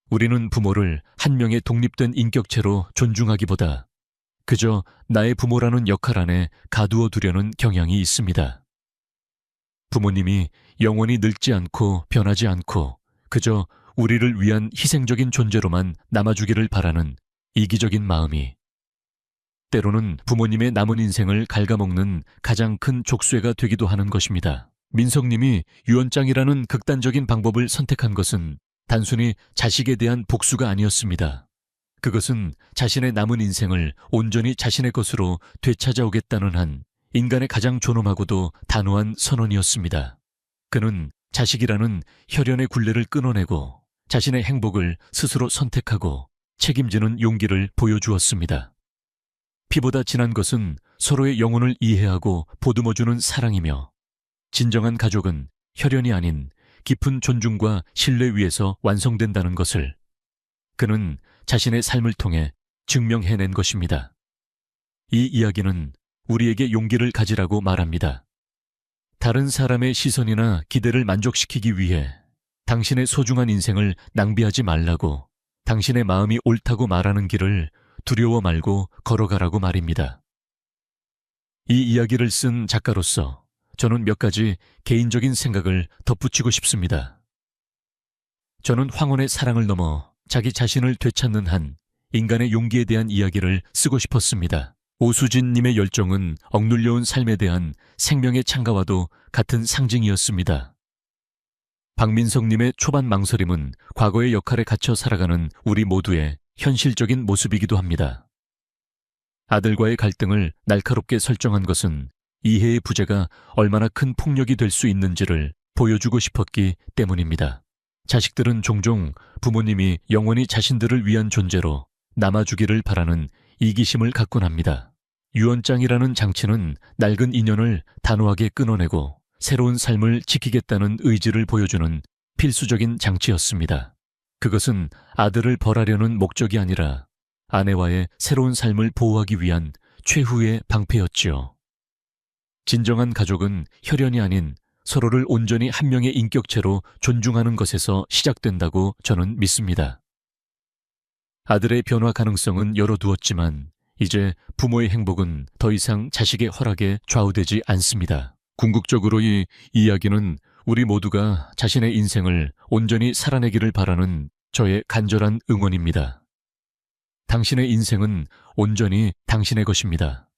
우리는 부모를 한 명의 독립된 인격체로 존중하기보다 그저 나의 부모라는 역할 안에 가두어 두려는 경향이 있습니다. 부모님이 영원히 늙지 않고 변하지 않고 그저 우리를 위한 희생적인 존재로만 남아주기를 바라는 이기적인 마음이 때로는 부모님의 남은 인생을 갉아먹는 가장 큰 족쇄가 되기도 하는 것입니다. 민성님이 유언장이라는 극단적인 방법을 선택한 것은 단순히 자식에 대한 복수가 아니었습니다. 그것은 자신의 남은 인생을 온전히 자신의 것으로 되찾아오겠다는 한 인간의 가장 존엄하고도 단호한 선언이었습니다. 그는 자식이라는 혈연의 굴레를 끊어내고 자신의 행복을 스스로 선택하고 책임지는 용기를 보여주었습니다. 피보다 진한 것은 서로의 영혼을 이해하고 보듬어주는 사랑이며 진정한 가족은 혈연이 아닌 깊은 존중과 신뢰 위에서 완성된다는 것을 그는 자신의 삶을 통해 증명해낸 것입니다. 이 이야기는 우리에게 용기를 가지라고 말합니다. 다른 사람의 시선이나 기대를 만족시키기 위해 당신의 소중한 인생을 낭비하지 말라고, 당신의 마음이 옳다고 말하는 길을 두려워 말고 걸어가라고 말입니다. 이 이야기를 쓴 작가로서 저는 몇 가지 개인적인 생각을 덧붙이고 싶습니다. 저는 황혼의 사랑을 넘어 자기 자신을 되찾는 한 인간의 용기에 대한 이야기를 쓰고 싶었습니다. 오수진님의 열정은 억눌려온 삶에 대한 생명의 창가와도 같은 상징이었습니다. 박민석님의 초반 망설임은 과거의 역할에 갇혀 살아가는 우리 모두의 현실적인 모습이기도 합니다. 아들과의 갈등을 날카롭게 설정한 것은 이해의 부재가 얼마나 큰 폭력이 될 수 있는지를 보여주고 싶었기 때문입니다. 자식들은 종종 부모님이 영원히 자신들을 위한 존재로 남아주기를 바라는 이기심을 갖곤 합니다. 유언장이라는 장치는 낡은 인연을 단호하게 끊어내고 새로운 삶을 지키겠다는 의지를 보여주는 필수적인 장치였습니다. 그것은 아들을 벌하려는 목적이 아니라 아내와의 새로운 삶을 보호하기 위한 최후의 방패였지요. 진정한 가족은 혈연이 아닌 서로를 온전히 한 명의 인격체로 존중하는 것에서 시작된다고 저는 믿습니다. 아들의 변화 가능성은 열어두었지만 이제 부모의 행복은 더 이상 자식의 허락에 좌우되지 않습니다. 궁극적으로 이 이야기는 우리 모두가 자신의 인생을 온전히 살아내기를 바라는 저의 간절한 응원입니다. 당신의 인생은 온전히 당신의 것입니다.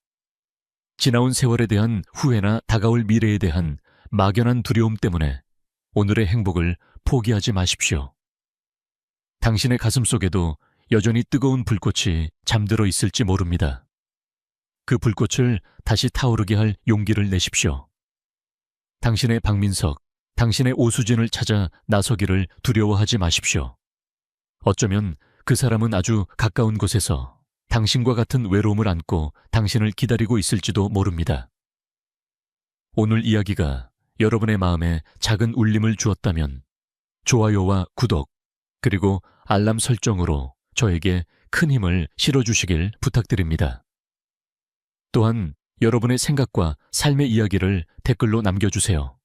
지나온 세월에 대한 후회나 다가올 미래에 대한 막연한 두려움 때문에 오늘의 행복을 포기하지 마십시오. 당신의 가슴 속에도 여전히 뜨거운 불꽃이 잠들어 있을지 모릅니다. 그 불꽃을 다시 타오르게 할 용기를 내십시오. 당신의 박민석, 당신의 오수진을 찾아 나서기를 두려워하지 마십시오. 어쩌면 그 사람은 아주 가까운 곳에서 당신과 같은 외로움을 안고 당신을 기다리고 있을지도 모릅니다. 오늘 이야기가 여러분의 마음에 작은 울림을 주었다면 좋아요와 구독, 그리고 알람 설정으로 저에게 큰 힘을 실어주시길 부탁드립니다. 또한 여러분의 생각과 삶의 이야기를 댓글로 남겨주세요.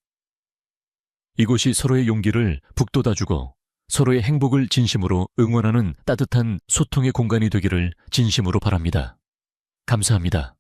이곳이 서로의 용기를 북돋아주고 서로의 행복을 진심으로 응원하는 따뜻한 소통의 공간이 되기를 진심으로 바랍니다. 감사합니다.